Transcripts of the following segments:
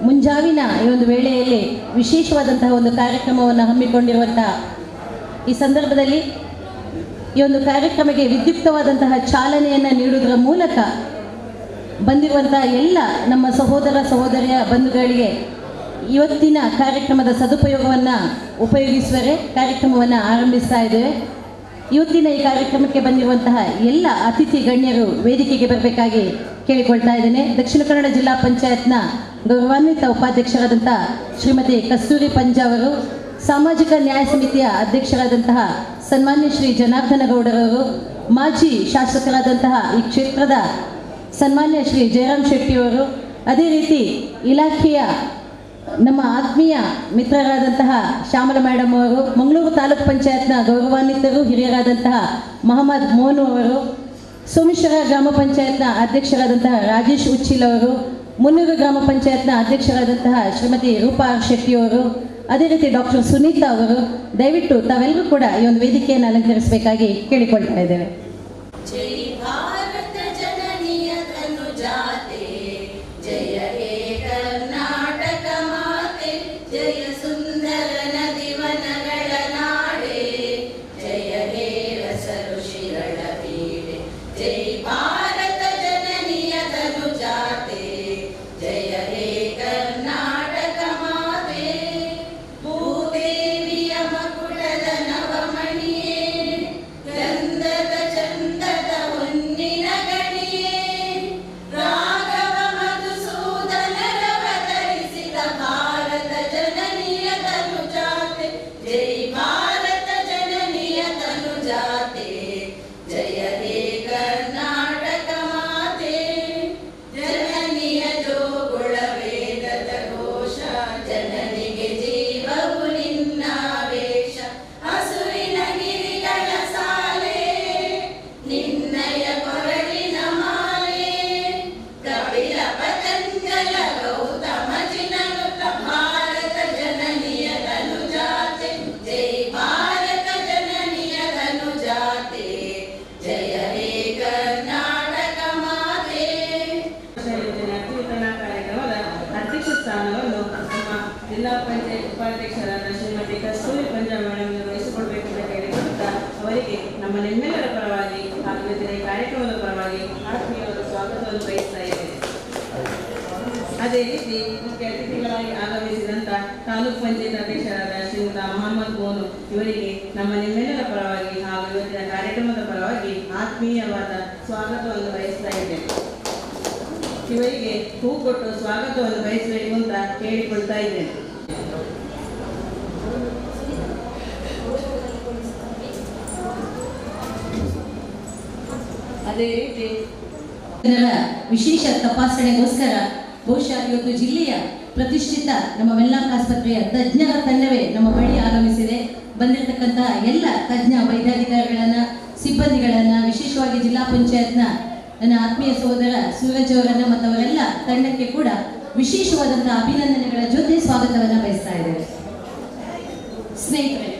ಮುಂಜಾವಿನ ಈ ಒಂದು ವೇಳೆಯಲ್ಲಿ ವಿಶೇಷವಾದಂತಹ ಒಂದು ಕಾರ್ಯಕ್ರಮವನ್ನು ಹಮ್ಮಿಕೊಂಡಿರುವಂತಹ ಈ ಸಂದರ್ಭದಲ್ಲಿ ಈ ಒಂದು ಕಾರ್ಯಕ್ರಮಕ್ಕೆ ವಿದ್ಯುಕ್ತವಾದಂತಹ ಚಾಲನೆಯನ್ನು ನೀಡುವುದರ ಮೂಲಕ ಬಂದಿರುವಂತಹ ಎಲ್ಲ ನಮ್ಮ ಸಹೋದರ ಸಹೋದರಿಯ ಬಂಧುಗಳಿಗೆ ಇವತ್ತಿನ ಕಾರ್ಯಕ್ರಮದ ಸದುಪಯೋಗವನ್ನು ಉಪಯೋಗಿಸುವರೆ ಕಾರ್ಯಕ್ರಮವನ್ನು ಆರಂಭಿಸ್ತಾ ಇದ್ದೇವೆ. ಇವತ್ತಿನ ಈ ಕಾರ್ಯಕ್ರಮಕ್ಕೆ ಬಂದಿರುವಂತಹ ಎಲ್ಲ ಅತಿಥಿ ಗಣ್ಯರು ವೇದಿಕೆಗೆ ಬರಬೇಕಾಗಿ ಕೇಳಿಕೊಳ್ತಾ ಇದ್ದೇನೆ. ದಕ್ಷಿಣ ಕನ್ನಡ ಜಿಲ್ಲಾ ಪಂಚಾಯತ್ನ ಗೌರವಾನ್ವಿತ ಉಪಾಧ್ಯಕ್ಷರಾದಂಥ ಶ್ರೀಮತಿ ಕಸ್ತೂರಿ ಪಂಜ ಅವರು, ಸಾಮಾಜಿಕ ನ್ಯಾಯ ಸಮಿತಿಯ ಅಧ್ಯಕ್ಷರಾದಂತಹ ಸನ್ಮಾನ್ಯ ಶ್ರೀ ಜನಾರ್ದನ ಗೌಡರವರು, ಮಾಜಿ ಶಾಸಕರಾದಂತಹ ಈ ಕ್ಷೇತ್ರದ ಸನ್ಮಾನ್ಯ ಶ್ರೀ ಜಯರಾಮ್ ಶೆಟ್ಟಿಯವರು, ಅದೇ ರೀತಿ ಇಲಾಖೆಯ ನಮ್ಮ ಆತ್ಮೀಯ ಮಿತ್ರರಾದಂತಹ ಶ್ಯಾಮಲ ಮೇಡಮ್ ಅವರು, ಮಂಗಳೂರು ತಾಲೂಕು ಪಂಚಾಯತ್ನ ಗೌರವಾನ್ವಿತರು ಹಿರಿಯರಾದಂತಹ ಮಹಮ್ಮದ್ ಮೋನು ಅವರು, ಸೋಮೇಶ್ವರ ಗ್ರಾಮ ಪಂಚಾಯತ್ನ ಅಧ್ಯಕ್ಷರಾದಂತಹ ರಾಜೇಶ್ ಉಚ್ಚಿಲ್ ಅವರು, ಮುನ್ನೂರು ಗ್ರಾಮ ಪಂಚಾಯತ್ನ ಅಧ್ಯಕ್ಷರಾದಂತಹ ಶ್ರೀಮತಿ ರೂಪಾ ಶೆಟ್ಟಿಯವರು, ಅದೇ ರೀತಿ ಡಾಕ್ಟರ್ ಸುನೀತಾ ಅವರು, ದಯವಿಟ್ಟು ತಾವೆಲ್ಲರೂ ಕೂಡ ಈ ಒಂದು ವೇದಿಕೆಯನ್ನು ಅಲಂಕರಿಸಬೇಕಾಗಿ ಕೇಳಿಕೊಳ್ತಾ ಇದ್ದೇವೆ. ಜಿಲ್ಲಾ ಪಂಚಾಯತ್ ಉಪಾಧ್ಯಕ್ಷರಾದ ಶ್ರೀಮತಿ ಕಸ್ತೂರಿ ಪಂಜ ಮೇಡಮ್ ವಹಿಸಿಕೊಳ್ಬೇಕೆಂದು ಕೇಳಿಕೊಳ್ಳುತ್ತಾ ಅವರಿಗೆ ನಮ್ಮ ನಿಮ್ಮೆಲ್ಲರ ಪರವಾಗಿ ಹಾಗೂ ಇವತ್ತಿನ ಈ ಕಾರ್ಯಕ್ರಮದ ಪರವಾಗಿ ಆತ್ಮೀಯವಾದ ಸ್ವಾಗತವನ್ನು ಬಯಸ್ತಾ ಇದ್ದೇನೆ. ಅದೇ ರೀತಿ ಮುಖ್ಯ ಅತಿಥಿಗಳಾಗಿ ಆಗಮಿಸಿದಂಥ ತಾಲೂಕು ಪಂಚಾಯತ್ ಅಧ್ಯಕ್ಷರಾದ ಶ್ರೀಯುತ ಮಹಮ್ಮದ್ ಮೋನು ಇವರಿಗೆ ನಮ್ಮ ನಿಮ್ಮೆಲ್ಲರ ಪರವಾಗಿ ಹಾಗೂ ಇವತ್ತಿನ ಕಾರ್ಯಕ್ರಮದ ಪರವಾಗಿ ಆತ್ಮೀಯವಾದ ಸ್ವಾಗತವನ್ನು ಬಯಸ್ತಾ ಇದ್ದೇನೆ. ಇವರಿಗೆ ಹೂ ಕೊಟ್ಟು ಸ್ವಾಗತವನ್ನು ಬಯಸಬೇಕು ಅಂತ ಕೇಳಿಕೊಳ್ತಾ ಇದ್ದೇನೆ. ಅದೇ ರೀತಿ ಜನರ ವಿಶೇಷ ತಪಾಸಣೆಗೋಸ್ಕರ ಬಹುಶಃ ಇವತ್ತು ಜಿಲ್ಲೆಯ ಪ್ರತಿಷ್ಠಿತ ನಮ್ಮ ವೆನ್ಲಾಕ್ ಆಸ್ಪತ್ರೆಯ ತಜ್ಞರ ತಂಡವೇ ನಮ್ಮ ಬಳಿ ಆಗಮಿಸಿದೆ. ಬಂದಿರತಕ್ಕಂತಹ ಎಲ್ಲ ತಜ್ಞ ವೈದ್ಯಾಧಿಕಾರಿಗಳನ್ನ, ಸಿಬ್ಬಂದಿಗಳನ್ನ, ವಿಶೇಷವಾಗಿ ಜಿಲ್ಲಾ ಪಂಚಾಯತ್ನ ನನ್ನ ಆತ್ಮೀಯ ಸಹೋದರ ಸೂರಜ್ ಅವರನ್ನ ಮತ್ತು ಅವರೆಲ್ಲ ತಂಡಕ್ಕೆ ಕೂಡ ವಿಶೇಷವಾದಂತಹ ಅಭಿನಂದನೆಗಳ ಜೊತೆ ಸ್ವಾಗತವನ್ನು ಬಯಸ್ತಾ ಇದ್ದೇವೆ. ಸ್ನೇಹಿತರೆ,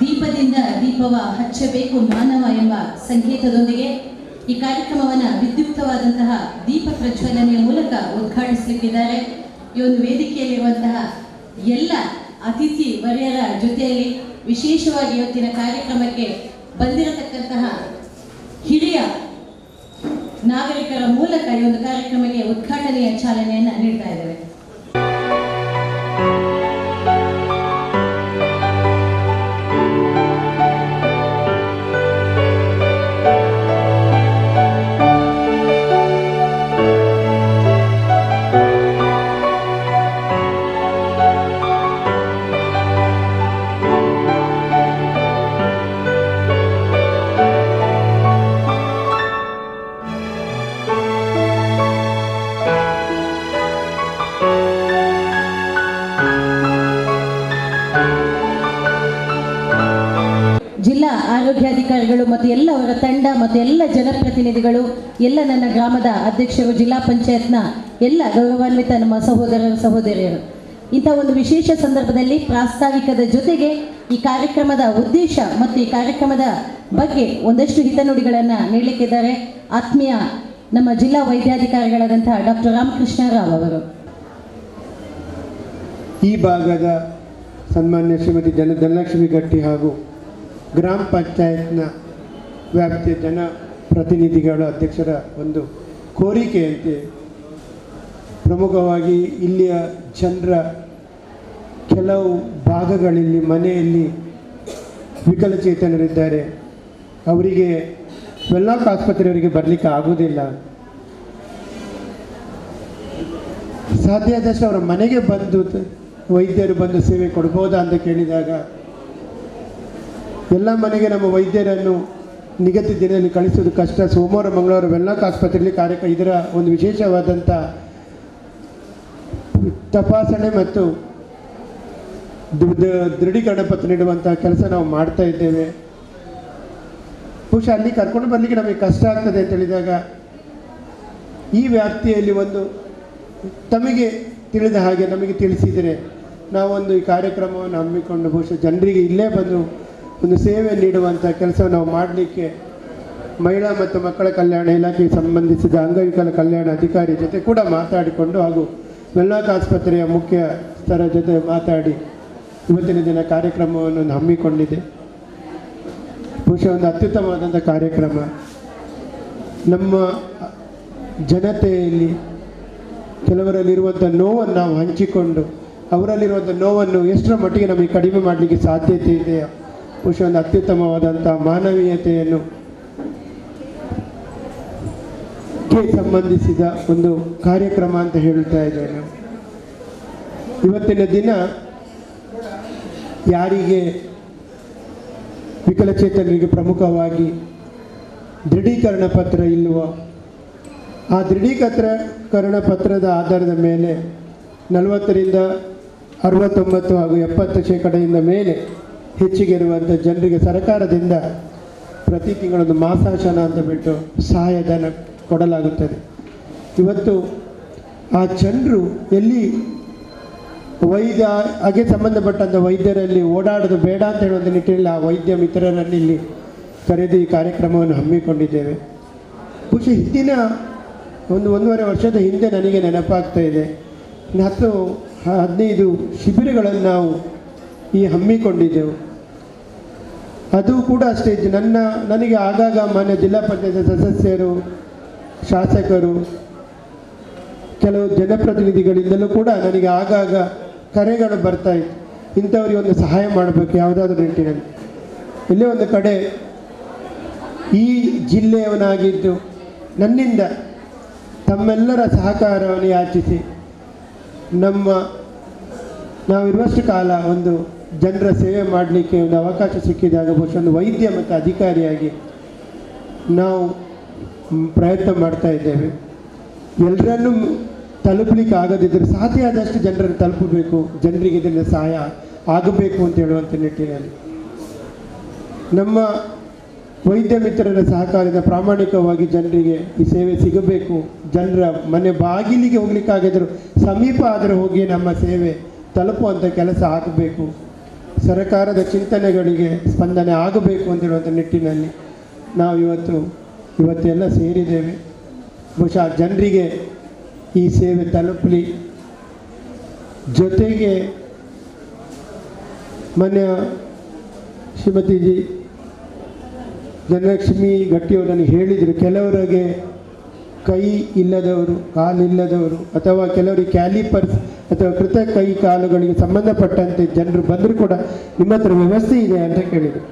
ದೀಪದಿಂದ ದೀಪವ ಹಚ್ಚಬೇಕು ಮಾನವ ಎಂಬ ಸಂಕೇತದೊಂದಿಗೆ ಈ ಕಾರ್ಯಕ್ರಮವನ್ನು ವಿದ್ಯುಕ್ತವಾದಂತಹ ದೀಪ ಪ್ರಜ್ವಲನೆಯ ಮೂಲಕ ಉದ್ಘಾಟಿಸಲಿಕ್ಕಿದ್ದಾರೆ. ಈ ಒಂದು ವೇದಿಕೆಯಲ್ಲಿರುವಂತಹ ಎಲ್ಲ ಅತಿಥಿ ವರ್ಯರ ಜೊತೆಯಲ್ಲಿ ವಿಶೇಷವಾಗಿ ಇವತ್ತಿನ ಕಾರ್ಯಕ್ರಮಕ್ಕೆ ಬಂದಿರತಕ್ಕಂತಹ ಹಿರಿಯ ನಾಗರಿಕರ ಮೂಲಕ ಈ ಒಂದು ಕಾರ್ಯಕ್ರಮಕ್ಕೆ ಉದ್ಘಾಟನೆಯ ಚಾಲನೆಯನ್ನು ನೀಡ್ತಾ ಇದ್ದೇವೆ. ಜಿಲ್ಲಾ ಆರೋಗ್ಯಾಧಿಕಾರಿಗಳು ಮತ್ತು ಎಲ್ಲ ಅವರ ತಂಡ ಮತ್ತು ಎಲ್ಲ ಜನಪ್ರತಿನಿಧಿಗಳು, ಎಲ್ಲ ನನ್ನ ಗ್ರಾಮದ ಅಧ್ಯಕ್ಷರು, ಜಿಲ್ಲಾ ಪಂಚಾಯತ್ನ ಎಲ್ಲ ಗೌರವಾನ್ವಿತ ನಮ್ಮ ಸಹೋದರರು ಸಹೋದರಿಯರು, ಇಂಥ ಒಂದು ವಿಶೇಷ ಸಂದರ್ಭದಲ್ಲಿ ಪ್ರಾಸ್ತಾವಿಕದ ಜೊತೆಗೆ ಈ ಕಾರ್ಯಕ್ರಮದ ಉದ್ದೇಶ ಮತ್ತು ಈ ಕಾರ್ಯಕ್ರಮದ ಬಗ್ಗೆ ಒಂದಷ್ಟು ಹಿತನುಡಿಗಳನ್ನು ನೀಡಲಿಕ್ಕಿದ್ದಾರೆ ಆತ್ಮೀಯ ನಮ್ಮ ಜಿಲ್ಲಾ ವೈದ್ಯಾಧಿಕಾರಿಗಳಾದಂತಹ ಡಾಕ್ಟರ್ ರಾಮಕೃಷ್ಣ ರಾವ್ ಅವರು. ಈ ಭಾಗದ ಸನ್ಮಾನ್ಯ ಶ್ರೀಮತಿ ಧನಲಕ್ಷ್ಮಿ ಗಟ್ಟಿ ಹಾಗೂ ಗ್ರಾಮ ಪಂಚಾಯತ್ನ ವ್ಯಾಪ್ತಿಯ ಜನಪ್ರತಿನಿಧಿಗಳ ಅಧ್ಯಕ್ಷರ ಒಂದು ಕೋರಿಕೆಯಂತೆ ಪ್ರಮುಖವಾಗಿ ಇಲ್ಲಿಯ ಜನರ ಕೆಲವು ಭಾಗಗಳಲ್ಲಿ ಮನೆಯಲ್ಲಿ ವಿಕಲಚೇತನರಿದ್ದಾರೆ. ಅವರಿಗೆ ವೆನ್ಲಾಕ್ ಆಸ್ಪತ್ರೆಯವರಿಗೆ ಬರಲಿಕ್ಕೆ ಆಗುವುದಿಲ್ಲ. ಸಾಧ್ಯ ಆದಷ್ಟು ಅವರ ಮನೆಗೆ ಬಂದು ವೈದ್ಯರು ಬಂದು ಸೇವೆ ಕೊಡ್ಬೋದಾ ಅಂತ ಕೇಳಿದಾಗ ಎಲ್ಲ ಮನೆಗೆ ನಮ್ಮ ವೈದ್ಯರನ್ನು ನಿಗದಿತ ದಿನದಲ್ಲಿ ಕಳಿಸೋದು ಕಷ್ಟ. ಸೋಮವಾರ ಮಂಗಳವಾರ ವೆನ್ಲಾಕ್ ಆಸ್ಪತ್ರೆಯಲ್ಲಿ ಇದರ ಒಂದು ವಿಶೇಷವಾದಂಥ ತಪಾಸಣೆ ಮತ್ತು ದೃಢೀಕರಣ ಪತ್ರ ನೀಡುವಂಥ ಕೆಲಸ ನಾವು ಮಾಡ್ತಾ ಇದ್ದೇವೆ. ಬಹುಶಃ ಅಲ್ಲಿ ಕರ್ಕೊಂಡು ಬರಲಿಕ್ಕೆ ನಮಗೆ ಕಷ್ಟ ಆಗ್ತದೆ ಅಂತ ಹೇಳಿದಾಗ ಈ ವ್ಯಾಪ್ತಿಯಲ್ಲಿ ಒಂದು ತಮಗೆ ತಿಳಿದ ಹಾಗೆ ನಮಗೆ ತಿಳಿಸಿದರೆ ನಾವೊಂದು ಈ ಕಾರ್ಯಕ್ರಮವನ್ನು ಹಮ್ಮಿಕೊಂಡು ಬಹುಶಃ ಜನರಿಗೆ ಇಲ್ಲೇ ಬಂದು ಒಂದು ಸೇವೆ ನೀಡುವಂಥ ಕೆಲಸವನ್ನು ನಾವು ಮಾಡಲಿಕ್ಕೆ ಮಹಿಳಾ ಮತ್ತು ಮಕ್ಕಳ ಕಲ್ಯಾಣ ಇಲಾಖೆಗೆ ಸಂಬಂಧಿಸಿದ ಅಂಗವಿಕಲ ಕಲ್ಯಾಣ ಅಧಿಕಾರಿ ಜೊತೆ ಕೂಡ ಮಾತಾಡಿಕೊಂಡು ಹಾಗೂ ವೆನ್ಲಾಕ್ ಆಸ್ಪತ್ರೆಯ ಮುಖ್ಯಸ್ಥರ ಜೊತೆ ಮಾತಾಡಿ ಇವತ್ತಿನ ದಿನ ಕಾರ್ಯಕ್ರಮವನ್ನು ಹಮ್ಮಿಕೊಂಡಿದೆ. ಬಹುಶಃ ಒಂದು ಅತ್ಯುತ್ತಮವಾದಂಥ ಕಾರ್ಯಕ್ರಮ. ನಮ್ಮ ಜನತೆಯಲ್ಲಿ ಕೆಲವರಲ್ಲಿರುವಂಥ ನೋವನ್ನು ನಾವು ಹಂಚಿಕೊಂಡು ಅವರಲ್ಲಿರುವಂಥ ನೋವನ್ನು ಎಷ್ಟರ ಮಟ್ಟಿಗೆ ನಮಗೆ ಕಡಿಮೆ ಮಾಡಲಿಕ್ಕೆ ಸಾಧ್ಯತೆ ಇದೆಯೋ ಬಹುಶಃ ಒಂದು ಅತ್ಯುತ್ತಮವಾದಂಥ ಮಾನವೀಯತೆಯನ್ನು ಸಂಬಂಧಿಸಿದ ಒಂದು ಕಾರ್ಯಕ್ರಮ ಅಂತ ಹೇಳ್ತಾ ಇದ್ದೇನೆ. ಇವತ್ತಿನ ದಿನ ಯಾರಿಗೆ ವಿಕಲಚೇತನರಿಗೆ ಪ್ರಮುಖವಾಗಿ ದೃಢೀಕರಣ ಪತ್ರ ಇಲ್ಲವೋ ಆ ದೃಢೀಕರಣ ಪತ್ರದ ಆಧಾರದ ಮೇಲೆ 40ರಿಂದ 69 ಹಾಗೂ 70% ಮೇಲೆ ಹೆಚ್ಚಿಗೆ ಇರುವಂಥ ಜನರಿಗೆ ಸರ್ಕಾರದಿಂದ ಪ್ರತಿ ತಿಂಗಳೊಂದು ಮಾಸಾಶನ ಅಂತ ಬಿಟ್ಟು ಸಹಾಯಧನ ಕೊಡಲಾಗುತ್ತದೆ. ಇವತ್ತು ಆ ಜನರು ಎಲ್ಲಿ ಹಾಗೆ ಸಂಬಂಧಪಟ್ಟಂಥ ವೈದ್ಯರಲ್ಲಿ ಓಡಾಡೋದು ಬೇಡ ಅಂತ ಹೇಳುವಂಥ ನಿಟ್ಟಿನಲ್ಲಿ ಆ ವೈದ್ಯ ಮಿತ್ರರನ್ನು ಇಲ್ಲಿ ಕರೆದು ಈ ಕಾರ್ಯಕ್ರಮವನ್ನು ಹಮ್ಮಿಕೊಂಡಿದ್ದೇವೆ. ಬಹುಶಃ ಹಿಂದಿನ 1.5 ವರ್ಷದ ಹಿಂದೆ ನನಗೆ ನೆನಪಾಗ್ತಾ ಇದೆ 10-15 ಶಿಬಿರಗಳನ್ನು ನಾವು ಈ ಹಮ್ಮಿಕೊಂಡಿದ್ದೆವು. ಅದು ಕೂಡ ಅಷ್ಟೇ ನನಗೆ ಆಗಾಗ ಮಾನ್ಯ ಜಿಲ್ಲಾ ಪಂಚಾಯತ್ ಸದಸ್ಯರು, ಶಾಸಕರು, ಕೆಲವು ಜನಪ್ರತಿನಿಧಿಗಳಿಂದಲೂ ಕೂಡ ನನಗೆ ಆಗಾಗ ಕರೆಗಳು ಬರ್ತಾಯಿತ್ತು. ಇಂಥವ್ರಿಗೆ ಒಂದು ಸಹಾಯ ಮಾಡಬೇಕು ಯಾವುದಾದ್ರೂ ನಿಟ್ಟಿನಲ್ಲಿ. ಎಲ್ಲೇ ಒಂದು ಕಡೆ ಈ ಜಿಲ್ಲೆಯವನಾಗಿದ್ದು ನನ್ನಿಂದ ತಮ್ಮೆಲ್ಲರ ಸಹಕಾರವನ್ನು ಯಾಚಿಸಿ ನಾವಿರುವಷ್ಟು ಕಾಲ ಒಂದು ಜನರ ಸೇವೆ ಮಾಡಲಿಕ್ಕೆ ಒಂದು ಅವಕಾಶ ಸಿಕ್ಕಿದಾಗ ಬಹುಶಃ ಒಂದು ವೈದ್ಯ ಮತ್ತು ಅಧಿಕಾರಿಯಾಗಿ ನಾವು ಪ್ರಯತ್ನ ಮಾಡ್ತಾ ಇದ್ದೇವೆ. ಎಲ್ಲರನ್ನೂ ತಲುಪಲಿಕ್ಕೆ ಆಗದಿದ್ದರೆ ಸಾಧ್ಯ ಆದಷ್ಟು ಜನರನ್ನು ತಲುಪಬೇಕು, ಜನರಿಗೆ ಇದರಿಂದ ಸಹಾಯ ಆಗಬೇಕು ಅಂತ ಹೇಳುವಂಥ ನಿಟ್ಟಿನಲ್ಲಿ ನಮ್ಮ ವೈದ್ಯ ಮಿತ್ರರ ಸಹಕಾರದ ಪ್ರಾಮಾಣಿಕವಾಗಿ ಜನರಿಗೆ ಈ ಸೇವೆ ಸಿಗಬೇಕು. ಜನರ ಮನೆ ಬಾಗಿಲಿಗೆ ಹೋಗ್ಲಿಕ್ಕಾಗಿದ್ದರೂ ಸಮೀಪ ಆದರೆ ಹೋಗಿ ನಮ್ಮ ಸೇವೆ ತಲುಪುವಂಥ ಕೆಲಸ ಆಗಬೇಕು. ಸರ್ಕಾರದ ಚಿಂತನೆಗಳಿಗೆ ಸ್ಪಂದನೆ ಆಗಬೇಕು ಅಂತ ಹೇಳುವಂಥ ನಿಟ್ಟಿನಲ್ಲಿ ನಾವು ಇವತ್ತೆಲ್ಲ ಸೇರಿದ್ದೇವೆ. ಬಹುಶಃ ಜನರಿಗೆ ಈ ಸೇವೆ ತಲುಪಲಿ. ಜೊತೆಗೆ ಮೊನ್ನೆ ಶ್ರೀಮತಿ ಧನಲಕ್ಷ್ಮಿ ಗಟ್ಟಿಯವರನ್ನು ಹೇಳಿದರು, ಕೆಲವರಿಗೆ ಕೈ ಇಲ್ಲದವರು, ಕಾಲಿಲ್ಲದವರು ಅಥವಾ ಕೆಲವರಿಗೆ ಕ್ಯಾಲಿಪರ್ಸ್ ಅಥವಾ ಕೃತಕ ಕೈ ಕಾಲುಗಳಿಗೆ ಸಂಬಂಧಪಟ್ಟಂತೆ ಜನರು ಬಂದರೂ ಕೂಡ ನಿಮ್ಮ ಹತ್ರ ವ್ಯವಸ್ಥೆ ಇದೆ ಅಂತ ಕೇಳಿದರು.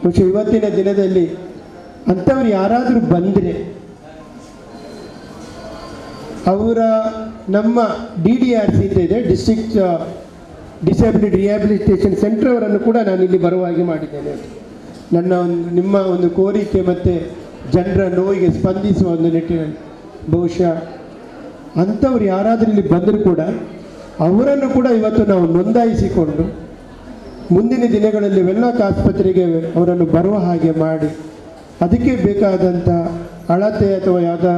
ಬಹುಶಃ ಇವತ್ತಿನ ದಿನದಲ್ಲಿ ಅಂಥವ್ರು ಯಾರಾದರೂ ಬಂದರೆ ಅವರ ನಮ್ಮ DDRC ಅಂತ ಇದೆ, ಡಿಸ್ಟ್ರಿಕ್ಟ್ ಡಿಸೇಬಿಲಿಟಿ ರಿಹ್ಯಾಬಿಲಿಟೇಷನ್ ಸೆಂಟರ್ ಅವರನ್ನು ಕೂಡ ನಾನು ಇಲ್ಲಿ ಬರುವಾಗಿ ಮಾಡಿದ್ದೇನೆ. ನಿಮ್ಮ ಒಂದು ಕೋರಿಕೆ ಮತ್ತು ಜನರ ನೋವಿಗೆ ಸ್ಪಂದಿಸುವ ಒಂದು ನಿಟ್ಟಿನಲ್ಲಿ ಬಹುಶಃ ಅಂಥವ್ರು ಯಾರಾದರೂ ಇಲ್ಲಿ ಬಂದರೂ ಕೂಡ ಅವರನ್ನು ಕೂಡ ಇವತ್ತು ನಾವು ನೋಂದಾಯಿಸಿಕೊಂಡು ಮುಂದಿನ ದಿನಗಳಲ್ಲಿ ವೆನ್ಲಾಕ್ ಆಸ್ಪತ್ರೆಗೆ ಅವರನ್ನು ಬರುವ ಹಾಗೆ ಮಾಡಿ ಅದಕ್ಕೆ ಬೇಕಾದಂಥ ಅಳತೆ ಅಥವಾ ಯಾವುದೋ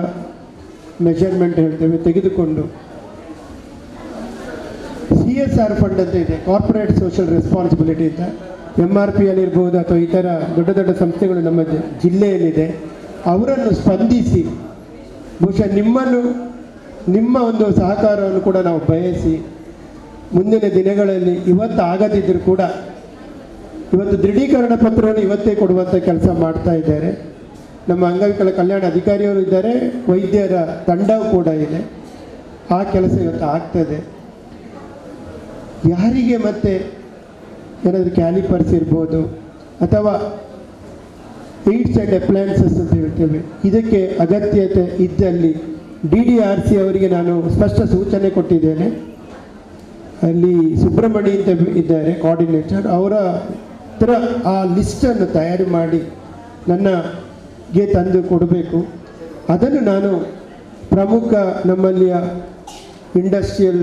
ಮೆಷರ್ಮೆಂಟ್ ಹೇಳ್ತೇವೆ ತೆಗೆದುಕೊಂಡು CSR ಫಂಡ್ ಅಂತ ಇದೆ, ಕಾರ್ಪೊರೇಟ್ ಸೋಷಿಯಲ್ ರೆಸ್ಪಾನ್ಸಿಬಿಲಿಟಿ ಅಂತ, MRPಯಲ್ಲಿ ಇರ್ಬೋದು ಅಥವಾ ಇತರ ದೊಡ್ಡ ದೊಡ್ಡ ಸಂಸ್ಥೆಗಳು ನಮ್ಮ ಜಿಲ್ಲೆಯಲ್ಲಿದೆ. ಅವರನ್ನು ಸ್ಪಂದಿಸಿ ಬಹುಶಃ ನಿಮ್ಮ ಒಂದು ಸಹಕಾರವನ್ನು ಕೂಡ ನಾವು ಬಯಸಿ ಮುಂದಿನ ದಿನಗಳಲ್ಲಿ ಇವತ್ತು ಆಗದಿದ್ದರೂ ಕೂಡ ಇವತ್ತು ದೃಢೀಕರಣ ಪತ್ರವನ್ನು ಇವತ್ತೇ ಕೊಡುವಂಥ ಕೆಲಸ ಮಾಡ್ತಾ ಇದ್ದಾರೆ. ನಮ್ಮ ಅಂಗವಿಕಲ ಕಲ್ಯಾಣ ಅಧಿಕಾರಿಯವರು ಇದ್ದಾರೆ, ವೈದ್ಯರ ತಂಡವೂ ಕೂಡ ಇದೆ. ಆ ಕೆಲಸ ಇವತ್ತು ಆಗ್ತದೆ. ಯಾರಿಗೆ ಮತ್ತೆ ಏನಾದರೂ ಕ್ಯಾಲಿಪರ್ಸ್ ಇರ್ಬೋದು ಅಥವಾ ಏಡ್ಸ್ ಆ್ಯಂಡ್ ಅಪ್ಲಯನ್ಸಸ್ ಅಂತ ಹೇಳ್ತೇವೆ, ಇದಕ್ಕೆ ಅಗತ್ಯತೆ ಇದ್ದಲ್ಲಿ DDRC ಅವರಿಗೆ ನಾನು ಸ್ಪಷ್ಟ ಸೂಚನೆ ಕೊಟ್ಟಿದ್ದೇನೆ. ಅಲ್ಲಿ ಸುಬ್ರಹ್ಮಣಿ ಅಂತ ಇದ್ದಾರೆ ಕೋಆರ್ಡಿನೇಟರ್, ಅವರ ಹತ್ರ ಆ ಲಿಸ್ಟನ್ನು ತಯಾರು ಮಾಡಿ ನನಗೆ ತಂದು ಕೊಡಬೇಕು. ಅದನ್ನು ನಾನು ಪ್ರಮುಖ ನಮ್ಮಲ್ಲಿಯ ಇಂಡಸ್ಟ್ರಿಯಲ್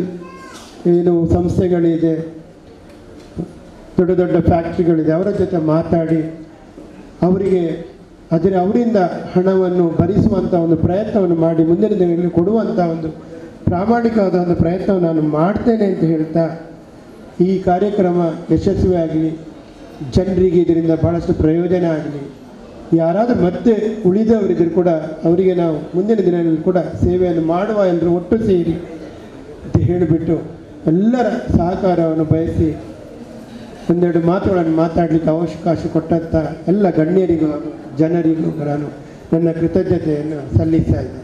ಏನು ಸಂಸ್ಥೆಗಳಿದೆ, ದೊಡ್ಡ ದೊಡ್ಡ ಫ್ಯಾಕ್ಟ್ರಿಗಳಿದೆ, ಅವರ ಜೊತೆ ಮಾತಾಡಿ ಅವರಿಗೆ ಅವರಿಂದ ಹಣವನ್ನು ಭರಿಸುವಂಥ ಒಂದು ಪ್ರಯತ್ನವನ್ನು ಮಾಡಿ ಮುಂದಿನ ದಿನಗಳಲ್ಲಿ ಕೊಡುವಂಥ ಒಂದು ಪ್ರಾಮಾಣಿಕವಾದ ಒಂದು ಪ್ರಯತ್ನವನ್ನು ನಾನು ಮಾಡ್ತೇನೆ ಅಂತ ಹೇಳ್ತಾ, ಈ ಕಾರ್ಯಕ್ರಮ ಯಶಸ್ವಿಯಾಗಲಿ, ಜನರಿಗೆ ಇದರಿಂದ ಭಾಳಷ್ಟು ಪ್ರಯೋಜನ ಆಗಲಿ, ಯಾರಾದರೂ ಮತ್ತೆ ಉಳಿದವರಿದ್ದರೂ ಕೂಡ ಅವರಿಗೆ ನಾವು ಮುಂದಿನ ದಿನಗಳಲ್ಲಿ ಕೂಡ ಸೇವೆಯನ್ನು ಮಾಡುವ ಎಲ್ಲರೂ ಒಟ್ಟು ಸೇರಿ ಅಂತ ಹೇಳಿಬಿಟ್ಟು ಎಲ್ಲರ ಸಹಕಾರವನ್ನು ಬಯಸಿ ಒಂದೆರಡು ಮಾತುಗಳನ್ನು ಮಾತಾಡಲಿಕ್ಕೆ ಅವಕಾಶ ಕೊಟ್ಟಂಥ ಎಲ್ಲ ಗಣ್ಯರಿಗೂ ಜನರಿಗೂ ನಾನು ನನ್ನ ಕೃತಜ್ಞತೆಯನ್ನು ಸಲ್ಲಿಸ್ತಾ ಇದ್ದೇನೆ.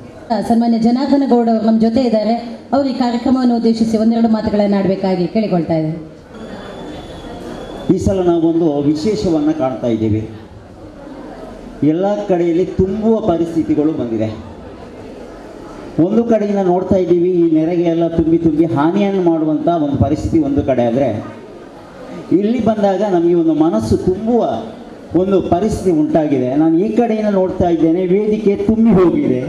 ಸನ್ಮಾನ್ಯ ಜನಾರ್ದನ ಗೌಡ ಅವರು ನಮ್ಮ ಜೊತೆ ಇದ್ದಾರೆ. ಅವರು ಈ ಕಾರ್ಯಕ್ರಮವನ್ನು ಉದ್ದೇಶಿಸಿ ಒಂದೆರಡು ಮಾತುಗಳನ್ನು ಆಡಬೇಕಾಗಿ ಕೇಳಿಕೊಳ್ತಾ ಇದ್ದಾರೆ. ಈ ಸಲ ನಾವೊಂದು ವಿಶೇಷವನ್ನು ಕಾಣ್ತಾ ಇದ್ದೀವಿ. ಎಲ್ಲ ಕಡೆಯಲ್ಲಿ ತುಂಬುವ ಪರಿಸ್ಥಿತಿಗಳು ಬಂದಿದೆ. ಒಂದು ಕಡೆಯಿಂದ ನೋಡ್ತಾ ಇದ್ದೀವಿ, ಈ ನೆರೆಗೆ ಎಲ್ಲ ತುಂಬಿ ಹಾನಿಯನ್ನು ಮಾಡುವಂಥ ಒಂದು ಪರಿಸ್ಥಿತಿ ಒಂದು ಕಡೆ. ಆದರೆ ಇಲ್ಲಿ ಬಂದಾಗ ನಮಗೆ ಒಂದು ಮನಸ್ಸು ತುಂಬುವ ಒಂದು ಪರಿಸ್ಥಿತಿ ಉಂಟಾಗಿದೆ. ನಾನು ಈ ಕಡೆಯಿಂದ ನೋಡ್ತಾ ಇದ್ದೇನೆ, ವೇದಿಕೆ ತುಂಬಿ ಹೋಗಿದೆ.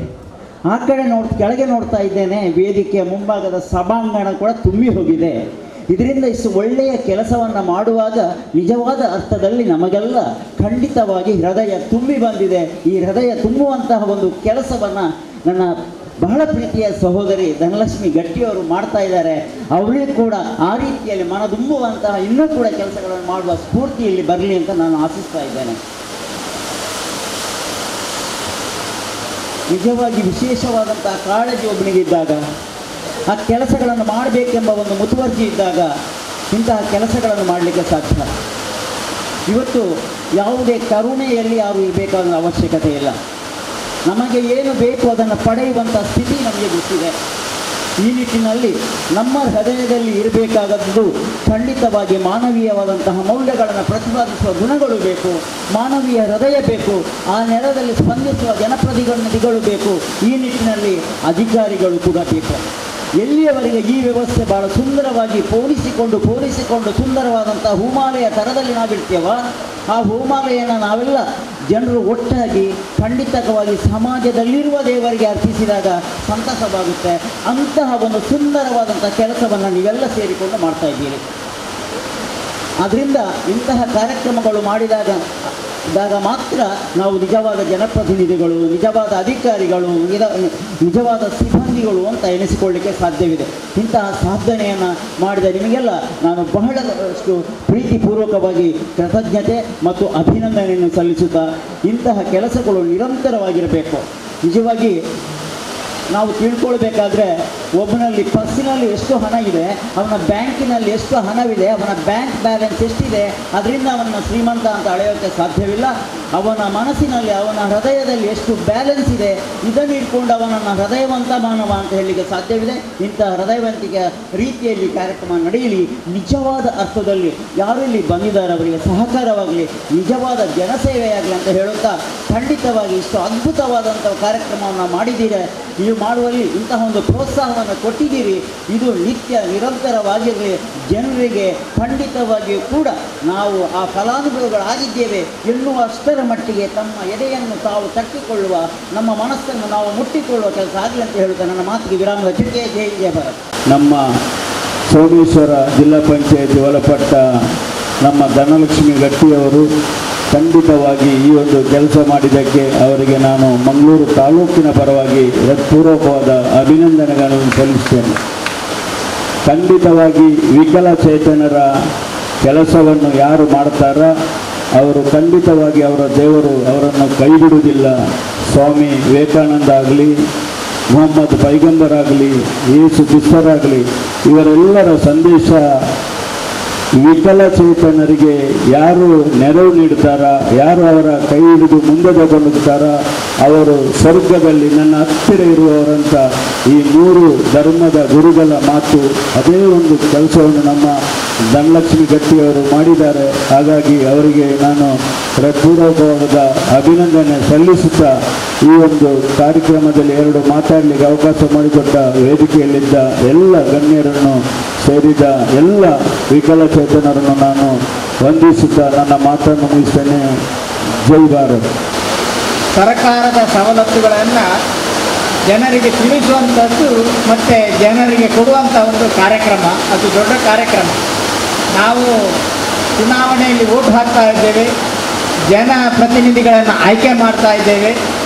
ಆ ಕಡೆ ಕೆಳಗೆ ನೋಡ್ತಾ ಇದ್ದೇನೆ, ವೇದಿಕೆಯ ಮುಂಭಾಗದ ಸಭಾಂಗಣ ಕೂಡ ತುಂಬಿ ಹೋಗಿದೆ. ಇದರಿಂದ ಇಷ್ಟು ಒಳ್ಳೆಯ ಕೆಲಸವನ್ನು ಮಾಡುವಾಗ ನಿಜವಾದ ಅರ್ಥದಲ್ಲಿ ನಮಗೆಲ್ಲ ಖಂಡಿತವಾಗಿ ಹೃದಯ ತುಂಬಿ ಬಂದಿದೆ. ಈ ಹೃದಯ ತುಂಬುವಂತಹ ಒಂದು ಕೆಲಸವನ್ನು ನನ್ನ ಬಹಳ ಪ್ರೀತಿಯ ಸಹೋದರಿ ಧನಲಕ್ಷ್ಮಿ ಗಟ್ಟಿಯವರು ಮಾಡ್ತಾ ಇದ್ದಾರೆ. ಅವಳಿಗೆ ಕೂಡ ಆ ರೀತಿಯಲ್ಲಿ ಮನದುಂಬುವಂತಹ ಇನ್ನೂ ಕೂಡ ಕೆಲಸಗಳನ್ನು ಮಾಡುವ ಸ್ಫೂರ್ತಿ ಇಲ್ಲಿ ಬರಲಿ ಅಂತ ನಾನು ಆಶಿಸ್ತಾ ಇದ್ದೇನೆ. ನಿಜವಾಗಿ ವಿಶೇಷವಾದಂತಹ ಕಾಳಜಿ ಒಬ್ಬನಿಗಿದ್ದಾಗ, ಆ ಕೆಲಸಗಳನ್ನು ಮಾಡಬೇಕೆಂಬ ಒಂದು ಮುತುವರ್ಜಿ ಇದ್ದಾಗ ಇಂತಹ ಕೆಲಸಗಳನ್ನು ಮಾಡಲಿಕ್ಕೆ ಸಾಧ್ಯ. ಇವತ್ತು ಯಾವುದೇ ಕರುಣೆಯಲ್ಲಿ ಯಾರು ಇರಬೇಕಾದ ಅವಶ್ಯಕತೆ ಇಲ್ಲ. ನಮಗೆ ಏನು ಬೇಕು ಅದನ್ನು ಪಡೆಯುವಂಥ ಸ್ಥಿತಿ ನಮಗೆ ಗೊತ್ತಿದೆ. ಈ ನಿಟ್ಟಿನಲ್ಲಿ ನಮ್ಮ ಹೃದಯದಲ್ಲಿ ಇರಬೇಕಾದದ್ದು ಖಂಡಿತವಾಗಿ ಮಾನವೀಯವಾದಂತಹ ಮೌಲ್ಯಗಳನ್ನು ಪ್ರತಿಪಾದಿಸುವ ಗುಣಗಳು ಬೇಕು, ಮಾನವೀಯ ಹೃದಯ ಬೇಕು, ಆ ನೆಲದಲ್ಲಿ ಸ್ಪಂದಿಸುವ ಜನಪ್ರತಿನಿಧಿಗಳು ಬೇಕು. ಈ ನಿಟ್ಟಿನಲ್ಲಿ ಅಧಿಕಾರಿಗಳು ಕೂಡ ಬೇಕು. ಎಲ್ಲಿಯವರೆಗೆ ಈ ವ್ಯವಸ್ಥೆ ಭಾಳ ಸುಂದರವಾಗಿ ಪೋಣಿಸಿಕೊಂಡು ಸುಂದರವಾದಂಥ ಹೂಮಾಲೆಯ ಥರದಲ್ಲಿ ನಾವಿರ್ತೀವ, ಆ ಹೂಮಾಲೆಯನ್ನು ನಾವೆಲ್ಲ ಜನರು ಒಟ್ಟಾಗಿ ಖಂಡಿತವಾಗಿ ಸಮಾಜದಲ್ಲಿರುವ ದೇವರಿಗೆ ಅರ್ಪಿಸಿದಾಗ ಸಂತಸವಾಗುತ್ತೆ. ಅಂತಹ ಒಂದು ಸುಂದರವಾದಂಥ ಕೆಲಸವನ್ನು ನೀವೆಲ್ಲ ಸೇರಿಕೊಂಡು ಮಾಡ್ತಾ ಇದ್ದೀರಿ. ಆದ್ದರಿಂದ ಇಂತಹ ಕಾರ್ಯಕ್ರಮಗಳು ಮಾಡಿದಾಗ ಮಾತ್ರ ನಾವು ನಿಜವಾದ ಜನಪ್ರತಿನಿಧಿಗಳು, ನಿಜವಾದ ಅಧಿಕಾರಿಗಳು, ನಿಜವಾದ ಸಿಬ್ಬಂದಿಗಳು ಅಂತ ಎನಿಸಿಕೊಳ್ಳಲಿಕ್ಕೆ ಸಾಧ್ಯವಿದೆ. ಇಂತಹ ಸಾಧನೆಯನ್ನು ಮಾಡಿದ ನಿಮಗೆಲ್ಲ ನಾನು ಬಹಳಷ್ಟು ಪ್ರೀತಿಪೂರ್ವಕವಾಗಿ ಕೃತಜ್ಞತೆ ಮತ್ತು ಅಭಿನಂದನೆಯನ್ನು ಸಲ್ಲಿಸುತ್ತಾ, ಇಂತಹ ಕೆಲಸಗಳು ನಿರಂತರವಾಗಿರಬೇಕು. ನಿಜವಾಗಿ ನಾವು ತಿಳ್ಕೊಳ್ಬೇಕಾದ್ರೆ ಒಬ್ಬನಲ್ಲಿ ಪರ್ಸಿನಲ್ಲಿ ಎಷ್ಟು ಹಣ ಇದೆ, ಅವನ ಬ್ಯಾಂಕಿನಲ್ಲಿ ಎಷ್ಟು ಹಣವಿದೆ, ಅವನ ಬ್ಯಾಂಕ್ ಬ್ಯಾಲೆನ್ಸ್ ಎಷ್ಟಿದೆ, ಅದರಿಂದ ಅವನ ಶ್ರೀಮಂತ ಅಂತ ಅಳೆಯೋಕ್ಕೆ ಸಾಧ್ಯವಿಲ್ಲ. ಅವನ ಮನಸ್ಸಿನಲ್ಲಿ, ಅವನ ಹೃದಯದಲ್ಲಿ ಎಷ್ಟು ಬ್ಯಾಲೆನ್ಸ್ ಇದೆ, ಇದನ್ನು ಇಟ್ಕೊಂಡು ಅವನನ್ನು ಹೃದಯವಂತ ಮಾನವ ಅಂತ ಹೇಳಲಿಕ್ಕೆ ಸಾಧ್ಯವಿದೆ. ಇಂತಹ ಹೃದಯವಂತಿಕೆ ರೀತಿಯಲ್ಲಿ ಕಾರ್ಯಕ್ರಮ ನಡೆಯಲಿ. ನಿಜವಾದ ಅರ್ಥದಲ್ಲಿ ಯಾರು ಇಲ್ಲಿ ಬಂದಿದ್ದಾರೆ ಅವರಿಗೆ ಸಹಕಾರವಾಗಲಿ, ನಿಜವಾದ ಜನಸೇವೆಯಾಗಲಿ ಅಂತ ಹೇಳುತ್ತಾ, ಖಂಡಿತವಾಗಿ ಇಷ್ಟು ಅದ್ಭುತವಾದಂಥ ಕಾರ್ಯಕ್ರಮವನ್ನು ಮಾಡಿದ್ದೀರಿ. ನೀವು ಮಾಡುವಲ್ಲಿ ಇಂತಹ ಒಂದು ಪ್ರೋತ್ಸಾಹವನ್ನು ಕೊಟ್ಟಿದ್ದೀರಿ. ಇದು ನಿತ್ಯ ನಿರಂತರವಾಗಿರಲಿ. ಜನರಿಗೆ ಖಂಡಿತವಾಗಿಯೂ ಕೂಡ ನಾವು ಆ ಫಲಾನುಭವಿಗಳಾಗಿದ್ದೇವೆ ಎನ್ನುವಷ್ಟರ ಮಟ್ಟಿಗೆ ತಮ್ಮ ಎದೆಯನ್ನು ತಾವು ತಟ್ಟಿಕೊಳ್ಳುವ, ನಮ್ಮ ಮನಸ್ಸನ್ನು ನಾವು ಮುಟ್ಟಿಕೊಳ್ಳುವ ಕೆಲಸ ಆಗಲಿ ಅಂತ ಹೇಳುತ್ತಾ ನನ್ನ ಮಾತಿಗೆ ವಿರಾಮದ ಜೊತೆಗೆ ಜೈ ಜಯ ಭಾರತ್. ನಮ್ಮ ಸೋಮೇಶ್ವರ ಜಿಲ್ಲಾ ಪಂಚಾಯತ್ ಒಳಪಟ್ಟ ನಮ್ಮ ಧನಲಕ್ಷ್ಮಿ ಗಟ್ಟಿಯವರು ಖಂಡಿತವಾಗಿ ಈ ಒಂದು ಕೆಲಸ ಮಾಡಿದ್ದಕ್ಕೆ ಅವರಿಗೆ ನಾನು ಮಂಗಳೂರು ತಾಲೂಕಿನ ಪರವಾಗಿ ಹೃತ್ಪೂರ್ವಕವಾದ ಅಭಿನಂದನೆಗಳನ್ನು ಸಲ್ಲಿಸ್ತೇನೆ. ಖಂಡಿತವಾಗಿ ವಿಕಲಚೇತನರ ಕೆಲಸವನ್ನು ಯಾರು ಮಾಡ್ತಾರೋ ಅವರು ಖಂಡಿತವಾಗಿ ಅವರ ದೇವರು ಅವರನ್ನು ಕೈ ಬಿಡುವುದಿಲ್ಲ. ಸ್ವಾಮಿ ವಿವೇಕಾನಂದ ಆಗಲಿ, ಮೊಹಮ್ಮದ್ ಪೈಗಂಬರಾಗಲಿ ಯೇಸು ಕ್ರಿಸ್ತರಾಗಲಿ ಇವರೆಲ್ಲರ ಸಂದೇಶ ವಿಕಲಚೇತನರಿಗೆ ಯಾರು ನೆರವು ನೀಡ್ತಾರ, ಯಾರು ಅವರ ಕೈ ಹಿಡಿದು ಮುಂದೆ ತಗೊಂಡುತ್ತಾರ, ಅವರು ಸ್ವರ್ಗದಲ್ಲಿ ನನ್ನ ಹತ್ತಿರ ಇರುವವರಂತ ಈ 3 ಧರ್ಮದ ಗುರುಗಳ ಮಾತು. ಅದೇ ಒಂದು ಕೆಲಸವನ್ನು ನಮ್ಮ ಧನಲಕ್ಷ್ಮಿ ಗಟ್ಟಿಯವರು ಮಾಡಿದ್ದಾರೆ. ಹಾಗಾಗಿ ಅವರಿಗೆ ನಾನು ಹೃತ್ಪೂರ್ವಕವಾದ ಅಭಿನಂದನೆ ಸಲ್ಲಿಸುತ್ತಾ ಈ ಒಂದು ಕಾರ್ಯಕ್ರಮದಲ್ಲಿ 2 ಮಾತಾಡಲಿಕ್ಕೆ ಅವಕಾಶ ಮಾಡಿಕೊಟ್ಟ ವೇದಿಕೆಯಲ್ಲಿದ್ದ ಎಲ್ಲ ಗಣ್ಯರನ್ನು ಸೇರಿದ ಎಲ್ಲ ವಿಕಲಚೇತನರನ್ನು ನಾನು ವಂದಿಸುತ್ತಾ ನನ್ನ ಮಾತನ್ನು ಮುಗಿಸ್ತೇನೆ. ಜೈ ಭಾರತ್. ಸರ್ಕಾರದ ಸವಲತ್ತುಗಳನ್ನು ಜನರಿಗೆ ತಿಳಿಸುವಂಥದ್ದು ಮತ್ತು ಜನರಿಗೆ ಕೊಡುವಂಥ ಒಂದು ಕಾರ್ಯಕ್ರಮ, ಅದು ದೊಡ್ಡ ಕಾರ್ಯಕ್ರಮ. ನಾವು ಚುನಾವಣೆಯಲ್ಲಿ ವೋಟ್ ಹಾಕ್ತಾ ಇದ್ದೇವೆ, ಜನಪ್ರತಿನಿಧಿಗಳನ್ನು ಆಯ್ಕೆ ಮಾಡ್ತಾ ಇದ್ದೇವೆ,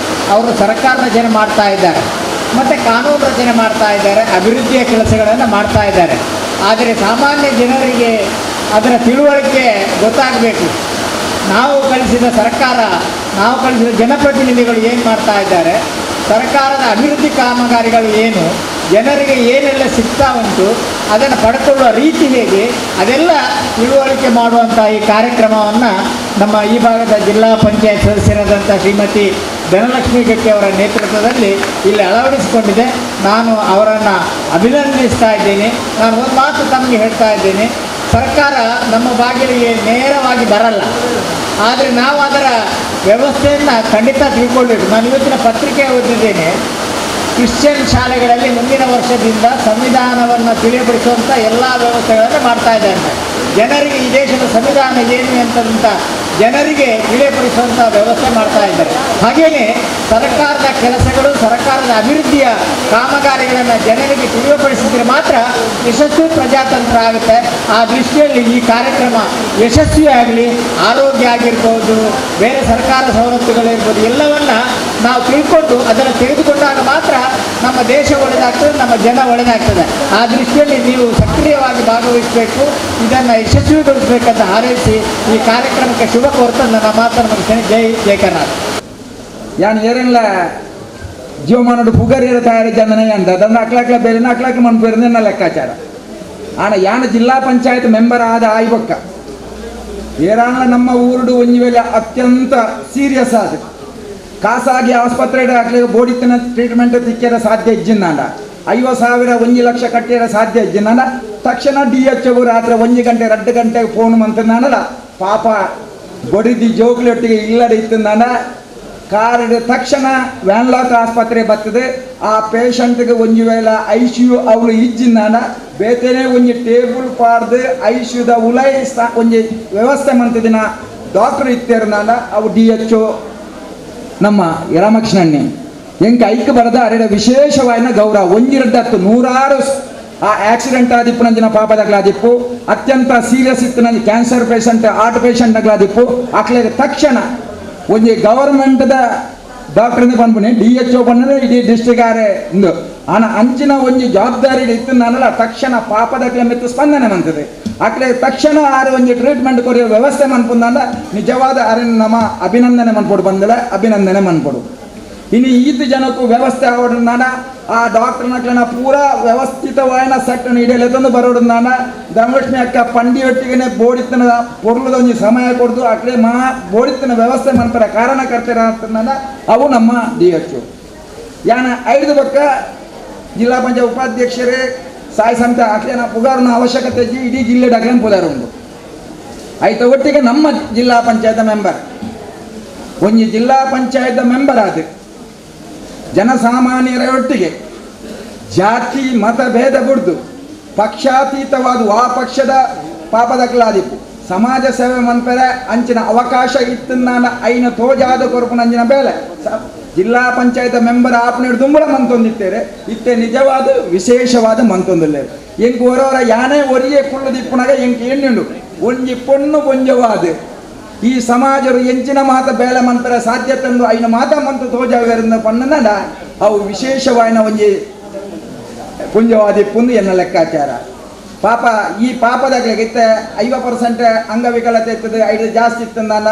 ಅವರು ಸರ್ಕಾರದ ರಚನೆ ಮಾಡ್ತಾ ಇದ್ದಾರೆ ಮತ್ತು ಕಾನೂನು ರಚನೆ ಮಾಡ್ತಾ ಇದ್ದಾರೆ, ಅಭಿವೃದ್ಧಿಯ ಕೆಲಸಗಳನ್ನು ಮಾಡ್ತಾ ಇದ್ದಾರೆ. ಆದರೆ ಸಾಮಾನ್ಯ ಜನರಿಗೆ ಅದರ ತಿಳುವಳಿಕೆ ಗೊತ್ತಾಗಬೇಕು. ನಾವು ಕಳಿಸಿದ ಸರ್ಕಾರ, ನಾವು ಕಳಿಸಿದ ಜನಪ್ರತಿನಿಧಿಗಳು ಏನು ಮಾಡ್ತಾ ಇದ್ದಾರೆ, ಸರ್ಕಾರದ ಅಭಿವೃದ್ಧಿ ಕಾಮಗಾರಿಗಳು ಏನು, ಜನರಿಗೆ ಏನೆಲ್ಲ ಸಿಗ್ತಾ ಉಂಟು, ಅದನ್ನು ಪಡ್ಕೊಳ್ಳುವ ರೀತಿ ಹೇಗೆ, ಅದೆಲ್ಲ ತಿಳುವಳಿಕೆ ಮಾಡುವಂಥ ಈ ಕಾರ್ಯಕ್ರಮವನ್ನು ನಮ್ಮ ಈ ಭಾಗದ ಜಿಲ್ಲಾ ಪಂಚಾಯತ್ ಸದಸ್ಯರಾದಂಥ ಶ್ರೀಮತಿ ಧನಲಕ್ಷ್ಮಿ ಗಟ್ಟಿ ಅವರ ನೇತೃತ್ವದಲ್ಲಿ ಇಲ್ಲಿ ಅಳವಡಿಸಿಕೊಂಡಿದೆ. ನಾನು ಅವರನ್ನು ಅಭಿನಂದಿಸ್ತಾ ಇದ್ದೇನೆ. ನಾನು ಒಂದು ಮಾತು ತಮಗೆ ಹೇಳ್ತಾ ಇದ್ದೇನೆ, ಸರ್ಕಾರ ನಮ್ಮ ಬಾಗಿಲಿಗೆ ನೇರವಾಗಿ ಬರಲ್ಲ, ಆದರೆ ನಾವು ಅದರ ವ್ಯವಸ್ಥೆಯನ್ನು ಖಂಡಿತ ತಿಳ್ಕೊಳ್ಬೇಕು. ನಾನು ಇವತ್ತಿನ ಪತ್ರಿಕೆ ಓದಿದ್ದೇನೆ, ಕ್ರಿಶ್ಚಿಯನ್ ಶಾಲೆಗಳಲ್ಲಿ ಮುಂದಿನ ವರ್ಷದಿಂದ ಸಂವಿಧಾನವನ್ನು ತಿಳಿಯಪಡಿಸುವಂಥ ಎಲ್ಲ ವ್ಯವಸ್ಥೆಗಳನ್ನು ಮಾಡ್ತಾ ಇದ್ದಾರೆ. ಜನರಿಗೆ ಈ ದೇಶದ ಸಂವಿಧಾನ ಏನು ಅಂತಂತ ಜನರಿಗೆ ತಿಳಿಯಪಡಿಸುವಂಥ ವ್ಯವಸ್ಥೆ ಮಾಡ್ತಾ ಇದ್ದಾರೆ. ಹಾಗೆಯೇ ಸರ್ಕಾರದ ಕೆಲಸಗಳು, ಸರ್ಕಾರದ ಅಭಿವೃದ್ಧಿಯ ಕಾಮಗಾರಿಗಳನ್ನು ಜನರಿಗೆ ತಿಳಿಯಪಡಿಸಿದರೆ ಮಾತ್ರ ಯಶಸ್ವಿ ಪ್ರಜಾತಂತ್ರ ಆಗುತ್ತೆ. ಆ ದೃಷ್ಟಿಯಲ್ಲಿ ಈ ಕಾರ್ಯಕ್ರಮ ಯಶಸ್ವಿಯಾಗಲಿ, ಆರೋಗ್ಯ ಆಗಿರ್ಬೋದು, ಬೇರೆ ಸರ್ಕಾರ ಸವಲತ್ತುಗಳಿರ್ಬೋದು, ಎಲ್ಲವನ್ನು ನಾವು ತಿಳ್ಕೊಂಡು ಅದನ್ನು ತೆಗೆದುಕೊಂಡಾಗ ಮಾತ್ರ ನಮ್ಮ ದೇಶ ಒಳ್ಳೆಯದಾಗ್ತದೆ, ನಮ್ಮ ಜನ ಒಳ್ಳೆಯದಾಗ್ತದೆ. ಆ ದೃಷ್ಟಿಯಲ್ಲಿ ನೀವು ಸಕ್ರಿಯವಾಗಿ ಭಾಗವಹಿಸಬೇಕು, ಇದನ್ನು ಯಶಸ್ವಿಗೊಳಿಸಬೇಕಂತ ಹಾರೈಸಿ ಈ ಕಾರ್ಯಕ್ರಮಕ್ಕೆ ಶುಭ ಕೋರ್ತಾ ನನ್ನ ಮಾತನ್ನು ಮುಗಿಸ್ತೇನೆ. ಜೈ ಕರ್ನಾಟಕ. ಯಾನು ಏರೆಲ್ಲ ಜೀವಮಾನೋಡು ಪುಗರಿಯರ ತಯಾರಿ ಜನನೇ ಅಂದ ದಂಡ ಅಕ್ಲಾಕ್ಲ ಬೇರೆ ಅಕ್ಲಾಕ್ಲ ಮನ್ ಬೇರೆ ನನ್ನ ಲೆಕ್ಕಾಚಾರ ಆನ ಯಾನ ಜಿಲ್ಲಾ ಪಂಚಾಯತ್ ಮೆಂಬರ್ ಆದ ಆಯ್ಬಕ್ಕ ಏರಾಣ ನಮ್ಮ ಊರುಡು ಒಂಜಿ ವೇಳೆ ಅತ್ಯಂತ ಸೀರಿಯಸ್ ಆದ ಖಾಸಗಿ ಆಸ್ಪತ್ರೆ ಹಾಕ್ಲಿಕ್ಕೆ ಬೋಡಿತ್ತಿನ ಟ್ರೀಟ್ಮೆಂಟ್ ತಿಕ್ಕಿರ ಸಾಧ್ಯ ಇಜ್ಜಿಂದಾಂಡ 50,000 1 ಲಕ್ಷ ಕಟ್ಟಿರ ಸಾಧ್ಯ ಇಜ್ಜಿಂದಾಂಡ ತಕ್ಷಣ DHO ರಾತ್ರಿ 1 ಗಂಟೆ 2 ಗಂಟೆಗೆ ಫೋನ್ ಮಂತಂದಾಂಡಲ್ಲ ಪಾಪ ಬಡಿದಿ ಜೋಕ್ಲಿ ಒಟ್ಟಿಗೆ ಇಲ್ಲದ ಇತ್ತಂದಾಂಡ ಕಾರಿದ ತಕ್ಷಣ ವ್ಯಾನ್ಲಾಕ್ ಆಸ್ಪತ್ರೆ ಬರ್ತದೆ. ಆ ಪೇಷಂಟ್ಗೆ ಒಂದು ವೇಳೆ ICU ಅವಳು ಇಜ್ಜಿಂದಾಂಡ ಬೇತೇನೆ ಒಂದು ಟೇಬಲ್ ಪಾಡ್ದು ICUದ ಉಲೈ ಒಂದು ವ್ಯವಸ್ಥೆ ಮಂತದಿನ ಡಾಕ್ಟರ್ ಇತ್ತೇರ್ನಾಂಡ ಅವು DHO ನಮ್ಮ ರಾಮಕೃಷ್ಣಣ್ಣೆ ಎಂಕ ಐಕ್ಯ ಬರದ ಅರೆಡ ವಿಶೇಷವಾದ ಗೌರವ ಒಂಜಿರಡ್ಡತ್ತು 100 ಆ ಆಕ್ಸಿಡೆಂಟ್ ಆದಿಪ್ಪು ನಂಜಿನ ಪಾಪದಾಗ್ಲಾದಿಪ್ಪು ಅತ್ಯಂತ ಸೀರಿಯಸ್ ಇತ್ತು ನಂಗೆ ಕ್ಯಾನ್ಸರ್ ಪೇಷಂಟ್ ಹಾರ್ಟ್ ಪೇಷಂಟ್ ಆಗ್ಲಾದಿಪ್ಪು ಅಕ್ಲೆಗೆ ತಕ್ಷಣ ಒಂದು ಗವರ್ಮೆಂಟ್ದ ಡಾಕ್ಟರ್ನ ಬಂದ್ಬಿಡಿ DHO ಬಂದರೆ ಇಡೀ ಡಿಸ್ಟ್ರಿಕ್ಟ್ ಆರೆ ಇಂದು ಆನ ಅಂಚಿನ ಒಂದು ಜವಾಬ್ದಾರಿ ಇತ್ತು ನಾನಲ್ಲ ತಕ್ಷಣ ಪಾಪದಾಗ್ಲೆ ಮೆತ್ತು ಸ್ಪಂದನೆ ಮಂತದೆ ಅಕ್ಲೆ ತಕ್ಷಣ ಆರು ಒಂದು ಟ್ರೀಟ್ಮೆಂಟ್ ಕೊರಿಯೋ ವ್ಯವಸ್ಥೆ ಮನ್ಪುಂದ ನಿಜವಾದ ಅರಣ್ಯ ನಮ್ಮ ಅಭಿನಂದನೆ ಮನ್ಪೊಡು ಬಂದಲ್ಲ ಅಭಿನಂದನೆ ಮನ್ಪೊಡು ಇನ್ನು ಈತ ಜನಕ್ಕೂ ವ್ಯವಸ್ಥೆ ಆವಡ ನಾನ ಆ ಡಾಕ್ಟರ್ ನಕ್ಲನ ಪೂರಾ ವ್ಯವಸ್ಥಿತವಾದ ಸೆಟ್ಟನ್ನು ಇಡಲೆತಂದು ಬರೋಡು ನಾನ ಧನಲಕ್ಷ್ಮಿ ಅಕ್ಕ ಪಂಡಿ ಒಟ್ಟಿಗೆ ಬೋಡಿತನ ಪೊರ್ಲದ ಒಂದು ಸಮಯ ಕೊಡ್ದು ಅಕ್ಲೆ ಬೋಡಿತನ ವ್ಯವಸ್ಥೆ ಮಾಡ್ತಾರೆ ಕಾರಣಕರ್ತರ ನಾನು ಅವು ನಮ್ಮ DHO ಯಾನ 5 ಪಕ್ಕ ಜಿಲ್ಲಾ ಪಂಚಾಯತ್ ಉಪಾಧ್ಯಕ್ಷರೇ ಸಾಯಿ ಸಂತ ಅಕ್ಲೇನ ಪುಗಾರನ ಅವಶ್ಯಕತೆ ಇಡೀ ಜಿಲ್ಲೆ ಡಾಕ್ಲೇನ್ ಪುದಾರ ಉಂಟು ಆಯ್ತು. ಒಟ್ಟಿಗೆ ನಮ್ಮ ಜಿಲ್ಲಾ ಪಂಚಾಯತ್ ಮೆಂಬರ್ ಒಂದು ಜಿಲ್ಲಾ ಪಂಚಾಯತ್ ಮೆಂಬರ್ ಆದ ಜನಸಾಮಾನ್ಯರ ಒಟ್ಟಿಗೆ ಜಾತಿ ಮತ ಭೇದ ಬಿಡ್ದು ಪಕ್ಷಾತೀತವಾದ ಆ ಪಕ್ಷದ ಪಾಪದಕ್ಲಾದಿಪ್ಪು ಸಮಾಜ ಸೇವೆ ಮನ್ಪರೆ ಅಂಚಿನ ಅವಕಾಶ ಇತ್ತು ನಾನು ಐನ ತೋಜಾದ ಕೊರಪು ನಂಜಿನ ಬೇಲೆ ಜಿಲ್ಲಾ ಪಂಚಾಯತ್ ಮೆಂಬರ್ ಆಪಣೆ ದುಂಬಳ ಮಂತೊಂದಿತ್ತೇರೆ ಇತ್ತೆ ನಿಜವಾದ ವಿಶೇಷವಾದ ಮಂತೊಂದಿಲ್ಲ ಎಂಕು ಹೊರವರ ಯಾನೇ ಒರಿಯೇ ಕುಳ್ಳದಿಪ್ಪುನಾಗ ಎಂಕು ಎಣ್ಣುಂಡು ಒಂಜಿ ಪೊಣ್ಣು ಗೊಂಜವಾದ ಈ ಸಮಾಜರು ಎಂಚಿನ ಮಾತ ಬೇಲೆ ಮಂತರ ಸಾಧ್ಯತೆಂದು ಐನ ಮಾತ ಮಂತು ತೋಜಾವೇರಿಂದ ಪಣ್ಣನ ಅವು ವಿಶೇಷವಾದ ಒಂಜಿ ಪುಂಜವಾದಿಪ್ಪುಂದು ಎನ್ನ ಲೆಕ್ಕಾಚಾರ ಪಾಪ ಈ ಪಾಪದಾಗಲಿಗಿತ್ತೆ 50% ಅಂಗವಿಕಲತೆ ಇರ್ತದೆ 5 ಜಾಸ್ತಿ ಇತ್ತಂದಾನ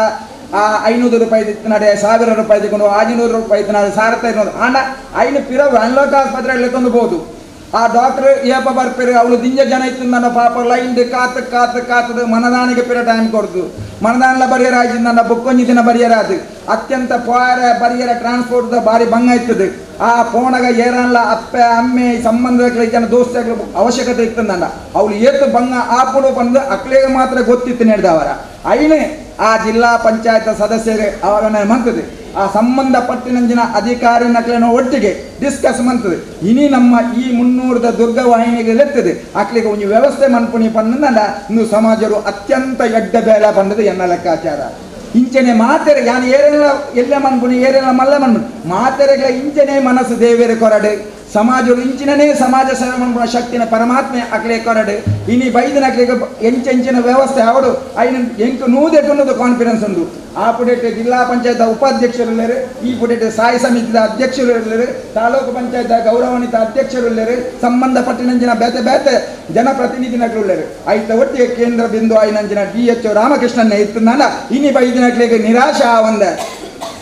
ಆ 500 ರೂಪಾಯಿ ನಡೆ 1000 ರೂಪಾಯಿ ತಗೊಂಡು 500 ರೂಪಾಯಿ ನಡೆ 1500 ಆಂಡ ಐನು ಪಿರವು ಅನ್ಲೋಕ ಆಸ್ಪತ್ರೆಯಲ್ಲಿ ತಂದುಬಹುದು. ಆ ಡಾಕ್ಟರ್ ಏಪ ಬರ್ಪೇರು ಅವಳು ದಿಂಜ ಜನ ಇತ್ತು ನನ್ನ ಪಾಪ ಲೈನ್ ಕಾತದು ಮನದಾನಿಗೆ ಪಿರ ಟೈಮ್ ಕೊಡ್ದು ಮನದಾನಲ ಬರಿಯರಾಜ್ ನನ್ನ ಬುಕ್ಕೊಂಜಿ ದಿನ ಬರಿಯರಾದು ಅತ್ಯಂತ ಪಾರ ಬರಿಯರ ಟ್ರಾನ್ಸ್ಪೋರ್ಟ್ ಬಾರಿ ಭಂಗ ಇರ್ತದೆ. ಆ ಪೋಣಗ ಏರಲ್ಲ ಅಪ್ಪೆ ಅಮ್ಮೆ ಸಂಬಂಧಗಳ ಜನ ದೋಸ್ತಗಳ ಅವಶ್ಯಕತೆ ಇತ್ತು ನನ್ನ ಅವಳು ಏತು ಭಂಗ ಆಪುಡು ಬಂದು ಅಕ್ಳಿಗೆ ಮಾತ್ರ ಗೊತ್ತಿತ್ತು ನಡೆದವರ ಐನೇ ಆ ಜಿಲ್ಲಾ ಪಂಚಾಯತ್ ಸದಸ್ಯರು ಅವಾಗ ಮಂತದೆ ಆ ಸಂಬಂಧಪಟ್ಟಿನ ಅಧಿಕಾರಿ ನಕ್ಲೇನೋ ಒಟ್ಟಿಗೆ ಡಿಸ್ಕಸ್ ಮಂತದೆ ಇನಿ ನಮ್ಮ ಈ 300 ದುರ್ಗವಾಹಿನಿಗೆ ಲೆತ್ತದೆ ಅಕ್ಲಿಗೆ ಒಂದು ವ್ಯವಸ್ಥೆ ಮನ್ಪುಣಿ ಪನ್ನಂದ ಇನ್ನು ಸಮಾಜರು ಅತ್ಯಂತ ಎಡ್ಡ ಬೇಳ ಬಂದದು ಎನ್ನ ಲೆಕ್ಕಾಚಾರ. ಇಂಚನೆ ಮಾತೆರೆ ಯಾನು ಏರೆಲ್ಲ ಎಲ್ಲ ಮನ್ಪುಣಿ ಏರೆಲ್ಲ ಮಲ್ಲ ಮನ್ಪುಣಿ ಮಾತೆರೆಗಳ ಇಂಚನೆ ಮನಸ್ಸು ದೇವೇರೆ ಕೊರಡು ಸಮಾಜರು ಇಂಚಿನೇ ಸಮಾಜ ಸೇವೆ ಮನ್ಪುಣ ಶಕ್ತಿನ ಪರಮಾತ್ಮೆ ಅಕ್ಲೆ ಕೊರಡು ಇನಿ ಬೈದಿನ ಅಕ್ಲಿಗೆ ಎಂಚಿನ ವ್ಯವಸ್ಥೆ ಅವಡು ಐನು ಎಂಟು ನೂದೆ ಕೊನ್ನೋದು ಕಾನ್ಫಿಡೆನ್ಸ್ ಉಂಟು. ಆ ಪುಟೇಟೆ ಜಿಲ್ಲಾ ಪಂಚಾಯತ್ ಉಪಾಧ್ಯಕ್ಷರಿಲ್ಲರು ಈ ಪುಟೇಟೆ ಸ್ಥಾಯಿ ಸಮಿತಿದ ಅಧ್ಯಕ್ಷರು ಇಲ್ಲರು ತಾಲೂಕು ಪಂಚಾಯತ್ ಗೌರವಾನ್ವಿತ ಅಧ್ಯಕ್ಷರು ಇಲ್ಲರು ಸಂಬಂಧಪಟ್ಟಿನ ಬೇತೆ ಜನಪ್ರತಿನಿಧಿನಗಳುಳ್ಳರು ಐತ ಒಟ್ಟಿಗೆ ಕೇಂದ್ರ ಬಿಂದು ಐನಂಜಿನ DHO ರಾಮಕೃಷ್ಣನ ಇತ್ತು ನಾನು ಇನಿ ಬೈದಿನಕ್ಲಿಗೆ ನಿರಾಶ ಒಂದ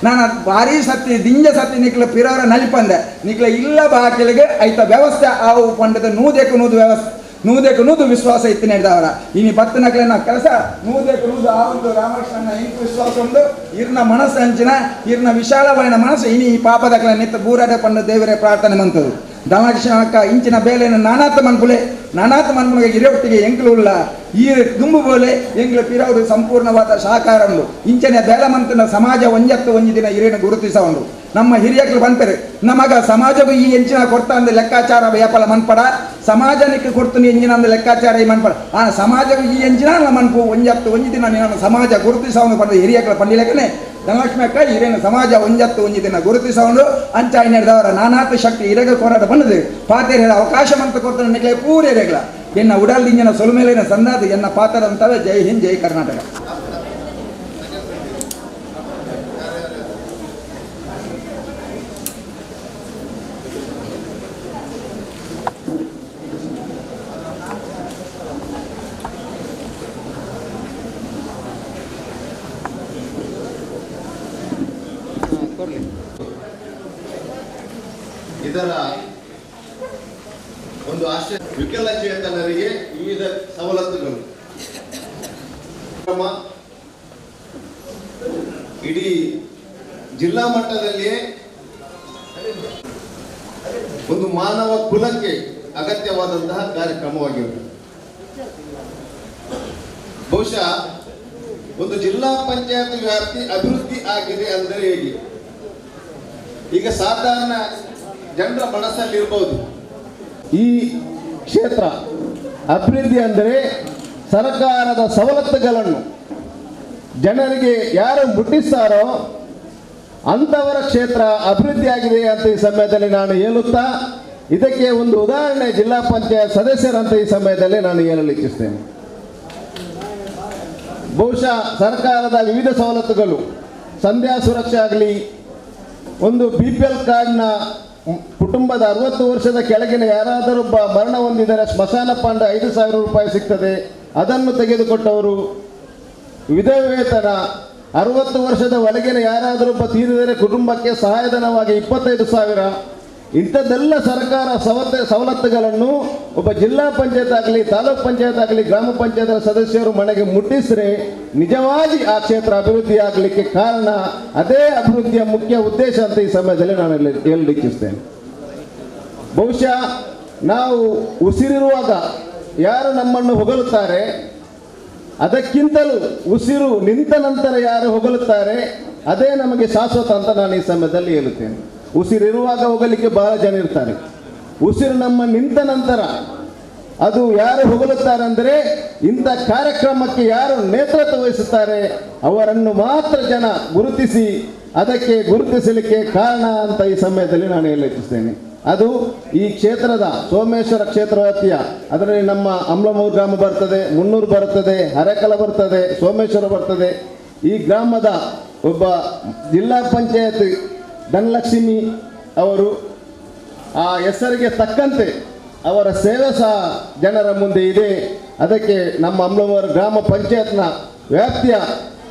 ನಾನು ಭಾರಿ ಸತ್ತಿ ದಿಂಜ ಸತ್ತಿ ನಿಕ್ಲ ಪಿರವರ ನಲಿಪಂದೆ ನಿಕ್ಲ ಇಲ್ಲ ಬಾಕಿಲಿಗೆ ಐತ ವ್ಯವಸ್ಥೆ ಆವು ಪಂಡದ ನೂದೇಕು ನೂದು ವಿಶ್ವಾಸ ಇತ್ತು ನಡೆದವರ ಇನಿ ಬತ್ತು ನಕ್ಲೆ ನಾ ಕೆಲಸ ನೂದೇಕು ನೂದು ಆ ಒಂದು ರಾಮಕೃಷ್ಣನ ಇಂಕು ವಿಶ್ವಾಸ ಉಂಡು ಇರ್ನ ಮನಸ್ಸು ಹಂಚಿನ ಇರ್ನ ವಿಶಾಲವಾಯಿನ ಮನಸ್ಸು ಇನಿ ಈ ಪಾಪದಕ್ಲ ನಿತ್ತ ಬೂರಾಡೆ ಪಂಡ ದೇವರೇ ಪ್ರಾರ್ಥನೆ ಮಂತದು ಧನಲಕ್ಷ್ಮಕ್ಕ ಇಂಚಿನ ಬೇಲೆಯನ್ನು ನಾನಾಥ ಮನ್ಪುಳಿಗೆ ಇರೊಟ್ಟಿಗೆ ಎಂಕ್ಲು ಉಳ್ಳ ಈ ದುಂಬು ಬೋಲೆ ಎಂಗ್ಲ ಪಿರವರು ಸಂಪೂರ್ಣವಾದ ಸಹಕಾರ ಉಂಡು ಇಂಚನೆ ಬೇಲೆ ಮಂತನ ಸಮಾಜ ಒಂಜಿ ದಿನ ಹಿರಿಯನ ಗುರುತಿಸ ಉಂಡು ನಮ್ಮ ಹಿರಿಯಕ್ಕಳು ಬಂತಾರೆ ನಮಗ ಸಮಾಜಗೂ ಈ ಎಂಚಿನ ಕೊಡ್ತಾ ಅಂದ ಲೆಕ್ಕಾಚಾರ ವ್ಯಾಪಾರ ಮನ್ಪಡ ಸಮಾಜನಿಗೆ ಕೊಡ್ತೀನಿ ಎಂಜಿನ ಅಂದ ಲೆಕ್ಕಾಚಾರ ಈ ಮನ್ಪಡ ಆ ಸಮಾಜಗೂ ಈ ಎಂಚಿನ ಮನ್ಪು ಒಂಜಿ ದಿನ ನಿನ್ನ ಸಮಾಜ ಗುರುತಿಸವನು ಬಂದ ಹಿರಿಯಕ್ಕಳ ಪಂಡಿಲಕ್ಕನೆ ಧನಲಕ್ಷ್ಮಿ ಅಕ್ಕ ಹಿರಿಯನ ಸಮಾಜ ಒಂಜಿ ದಿನ ಗುರುತಿಸವನು ಅಂಚಾಯಿ ನಡೆದವರ ನಾನಾಥ ಶಕ್ತಿ ಹಿರಗ ಹೋರಾಟ ಬಂದದು ಪಾತೆರ ಅವಕಾಶ ಮಂತ ಕೊಡ್ತಾನೆ ನಿಕ್ಲೆ ಪೂರೇರೆಗಳ ಎನ್ನ ಉಡಲ್ ಇಂಜನ ಸೊಲ್ಮೇಲಿನ ಸಂದಾದ ಎನ್ನ ಪಾತ್ರ ಅಂತವೇ. ಜೈ ಹಿಂದ್ ಜೈ ಕರ್ನಾಟಕ. ಇದರ ಒಂದು ಆಶ್ರಯ ವಿಕಲಚೇತನರಿಗೆ ವಿವಿಧ ಸವಲತ್ತುಗಳು ಇಡೀ ಜಿಲ್ಲಾ ಮಟ್ಟದಲ್ಲಿಯೇ ಒಂದು ಮಾನವ ಕುಲಕ್ಕೆ ಅಗತ್ಯವಾದಂತಹ ಕಾರ್ಯಕ್ರಮವಾಗಿರುತ್ತದೆ. ಬಹುಶಃ ಒಂದು ಜಿಲ್ಲಾ ಪಂಚಾಯತ್ ವ್ಯಾಪ್ತಿ ಅಭಿವೃದ್ಧಿ ಆಗಿದೆ ಅಂದರೆ ಹೇಗೆ? ಈಗ ಸಾಧಾರಣ ಜನರ ಮನಸ್ಸಲ್ಲಿ ಇರಬಹುದು ಈ ಕ್ಷೇತ್ರ ಅಭಿವೃದ್ಧಿ ಅಂದರೆ ಸರ್ಕಾರದ ಸವಲತ್ತುಗಳನ್ನು ಜನರಿಗೆ ಯಾರು ಮುಟ್ಟಿಸ್ತಾರೋ ಅಂಥವರ ಕ್ಷೇತ್ರ ಅಭಿವೃದ್ಧಿ ಆಗಿದೆ ಅಂತ ಈ ಸಮಯದಲ್ಲಿ ನಾನು ಹೇಳುತ್ತಾ ಇದಕ್ಕೆ ಒಂದು ಉದಾಹರಣೆ ಜಿಲ್ಲಾ ಪಂಚಾಯತ್ ಸದಸ್ಯರಂತ ಈ ಸಮಯದಲ್ಲಿ ನಾನು ಹೇಳಲು ಇಚ್ಛಿಸ್ತೇನೆ. ಬಹುಶಃ ಸರ್ಕಾರದ ವಿವಿಧ ಸವಲತ್ತುಗಳು ಸಂಧ್ಯಾ ಸುರಕ್ಷೆ ಆಗಲಿ, ಒಂದು BPL ಕಾರ್ಡ್ನ ಕುಟುಂಬದ 60 ವರ್ಷದ ಕೆಳಗಿನ ಯಾರಾದರೂ ಮರಣ ಹೊಂದಿದರೆ ಸ್ಮಶಾನ ಫಂಡ್ 5,000 ರೂಪಾಯಿ ಸಿಗ್ತದೆ, ಅದನ್ನು ತೆಗೆದುಕೊಟ್ಟವರು. ವಿಧವೆ ವೇತನ 60 ವರ್ಷದ ಒಳಗಿನ ಯಾರಾದರೂ ತೀರಿದರೆ ಕುಟುಂಬಕ್ಕೆ ಸಹಾಯಧನವಾಗಿ 25,000. ಇಂಥದ್ದೆಲ್ಲ ಸರ್ಕಾರ ಸವಲತ್ತುಗಳನ್ನು ಒಬ್ಬ ಜಿಲ್ಲಾ ಪಂಚಾಯತ್ ಆಗಲಿ, ತಾಲೂಕ್ ಪಂಚಾಯತ್ ಆಗಲಿ, ಗ್ರಾಮ ಪಂಚಾಯತ್ ಸದಸ್ಯರು ಮನೆಗೆ ಮುಟ್ಟಿಸಿದ್ರೆ ನಿಜವಾಗಿ ಆ ಕ್ಷೇತ್ರ ಅಭಿವೃದ್ಧಿ ಆಗಲಿಕ್ಕೆ ಕಾರಣ ಅದೇ ಅಭಿವೃದ್ಧಿಯ ಮುಖ್ಯ ಉದ್ದೇಶ ಅಂತ ಈ ಸಮಯದಲ್ಲಿ ನಾನು ಹೇಳಲು ಇಚ್ಛಿಸ್ತೇನೆ. ಬಹುಶಃ ನಾವು ಉಸಿರಿರುವಾಗ ಯಾರು ನಮ್ಮನ್ನು ಹೊಗಳುತ್ತಾರೆ ಅದಕ್ಕಿಂತಲೂ ಉಸಿರು ನಿಂತ ನಂತರ ಯಾರು ಹೊಗಳುತ್ತಾರೆ ಅದೇ ನಮಗೆ ಶಾಶ್ವತ ಅಂತ ನಾನು ಈ ಸಮಯದಲ್ಲಿ ಹೇಳುತ್ತೇನೆ. ಉಸಿರಿರುವಾಗ ಹೋಗಲಿಕ್ಕೆ ಬಹಳ ಜನ ಇರ್ತಾರೆ, ಉಸಿರು ನಮ್ಮ ನಿಂತ ನಂತರ ಅದು ಯಾರು ಹೊಗಳುತ್ತಾರೆ ಅಂದರೆ ಇಂಥ ಕಾರ್ಯಕ್ರಮಕ್ಕೆ ಯಾರು ನೇತೃತ್ವ ವಹಿಸುತ್ತಾರೆ ಅವರನ್ನು ಮಾತ್ರ ಜನ ಗುರುತಿಸಿ ಅದಕ್ಕೆ ಗುರುತಿಸಲಿಕ್ಕೆ ಕಾರಣ ಅಂತ ಈ ಸಮಯದಲ್ಲಿ ನಾನು ಹೇಳಲಿಚ್ಛಿಸ್ತೇನೆ. ಅದು ಈ ಕ್ಷೇತ್ರದ ಸೋಮೇಶ್ವರ ಕ್ಷೇತ್ರ ವ್ಯಾಪ್ತಿಯ ಅದರಲ್ಲಿ ನಮ್ಮ ಅಮ್ಲಮೂರು ಗ್ರಾಮ ಬರ್ತದೆ, ಮುನ್ನೂರು ಬರ್ತದೆ, ಹರೇಕಲ ಬರ್ತದೆ, ಸೋಮೇಶ್ವರ ಬರ್ತದೆ. ಈ ಗ್ರಾಮದ ಒಬ್ಬ ಜಿಲ್ಲಾ ಪಂಚಾಯತ್ ಧನಲಕ್ಷ್ಮಿ ಅವರು ಆ ಹೆಸರಿಗೆ ತಕ್ಕಂತೆ ಅವರ ಸೇವೆ ಸಹ ಜನರ ಮುಂದೆ ಇದೆ. ಅದಕ್ಕೆ ನಮ್ಮ ಅಮ್ಲಮೂರು ಗ್ರಾಮ ಪಂಚಾಯತ್ನ ವ್ಯಾಪ್ತಿಯ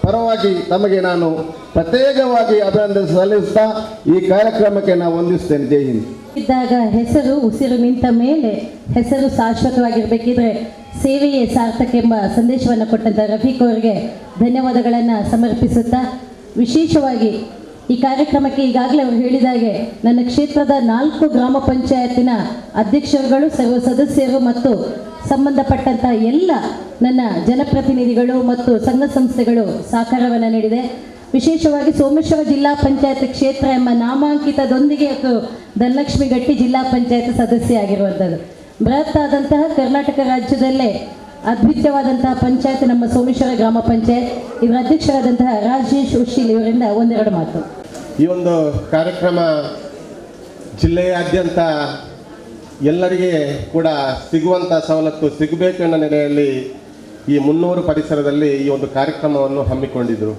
ಪರವಾಗಿ ತಮಗೆ ನಾನು ಪ್ರತ್ಯೇಕವಾಗಿ ಅಭಿನಂದನೆ ಸಲ್ಲಿಸ್ತಾ ಈ ಕಾರ್ಯಕ್ರಮಕ್ಕೆ ನಾನು ವಂದಿಸ್ತೇನೆ. ಜೈ ಹಿಂದ್. ಇದ್ದಾಗ ಹೆಸರು ಉಸಿರು ನಿಂತ ಮೇಲೆ ಹೆಸರು ಶಾಶ್ವತವಾಗಿರಬೇಕಿದ್ರೆ ಸೇವೆಯೇ ಸಾರ್ಥಕ ಎಂಬ ಸಂದೇಶವನ್ನು ಕೊಟ್ಟಂಥ ರಫೀಕ್ ಅವರಿಗೆ ಧನ್ಯವಾದಗಳನ್ನು ಸಮರ್ಪಿಸುತ್ತಾ, ವಿಶೇಷವಾಗಿ ಈ ಕಾರ್ಯಕ್ರಮಕ್ಕೆ ಈಗಾಗಲೇ ಅವರು ಹೇಳಿದಾಗೆ ನನ್ನ ಕ್ಷೇತ್ರದ 4 ಗ್ರಾಮ ಪಂಚಾಯತಿನ ಅಧ್ಯಕ್ಷರುಗಳು, ಸರ್ವ ಸದಸ್ಯರು ಮತ್ತು ಸಂಬಂಧಪಟ್ಟಂಥ ಎಲ್ಲ ನನ್ನ ಜನಪ್ರತಿನಿಧಿಗಳು ಮತ್ತು ಸಂಘ ಸಂಸ್ಥೆಗಳು ಸಹಕಾರವನ್ನು ನೀಡಿದೆ. ವಿಶೇಷವಾಗಿ ಸೋಮೇಶ್ವರ ಜಿಲ್ಲಾ ಪಂಚಾಯತ್ ಕ್ಷೇತ್ರ ಎಂಬ ನಾಮಾಂಕಿತದೊಂದಿಗೆ ಧನಲಕ್ಷ್ಮಿ ಗಟ್ಟಿ ಜಿಲ್ಲಾ ಪಂಚಾಯತ್ ಸದಸ್ಯ ಆಗಿರುವಂಥದ್ದು. ಬೃಹತ್ ಆದಂತಹ ಕರ್ನಾಟಕ ರಾಜ್ಯದಲ್ಲೇ ಅದ್ವಿತೀಯವಾದಂತಹ ಪಂಚಾಯತ್ ನಮ್ಮ ಸೋಮೇಶ್ವರ ಗ್ರಾಮ ಪಂಚಾಯತ್. ಇವರ ಅಧ್ಯಕ್ಷರಾದಂತಹ ರಾಜೇಶ್ ಉಶಿಲ್ ಇವರಿಂದ ಒಂದೆರಡು ಮಾತು. ಈ ಒಂದು ಕಾರ್ಯಕ್ರಮ ಜಿಲ್ಲೆಯಾದ್ಯಂತ ಎಲ್ಲರಿಗೆ ಕೂಡ ಸಿಗುವಂಥ ಸವಲತ್ತು ಸಿಗಬೇಕು ಅನ್ನೋ ನೆಲೆಯಲ್ಲಿ ಈ 300 ಪರಿಸರದಲ್ಲಿ ಈ ಒಂದು ಕಾರ್ಯಕ್ರಮವನ್ನು ಹಮ್ಮಿಕೊಂಡಿದ್ದರು.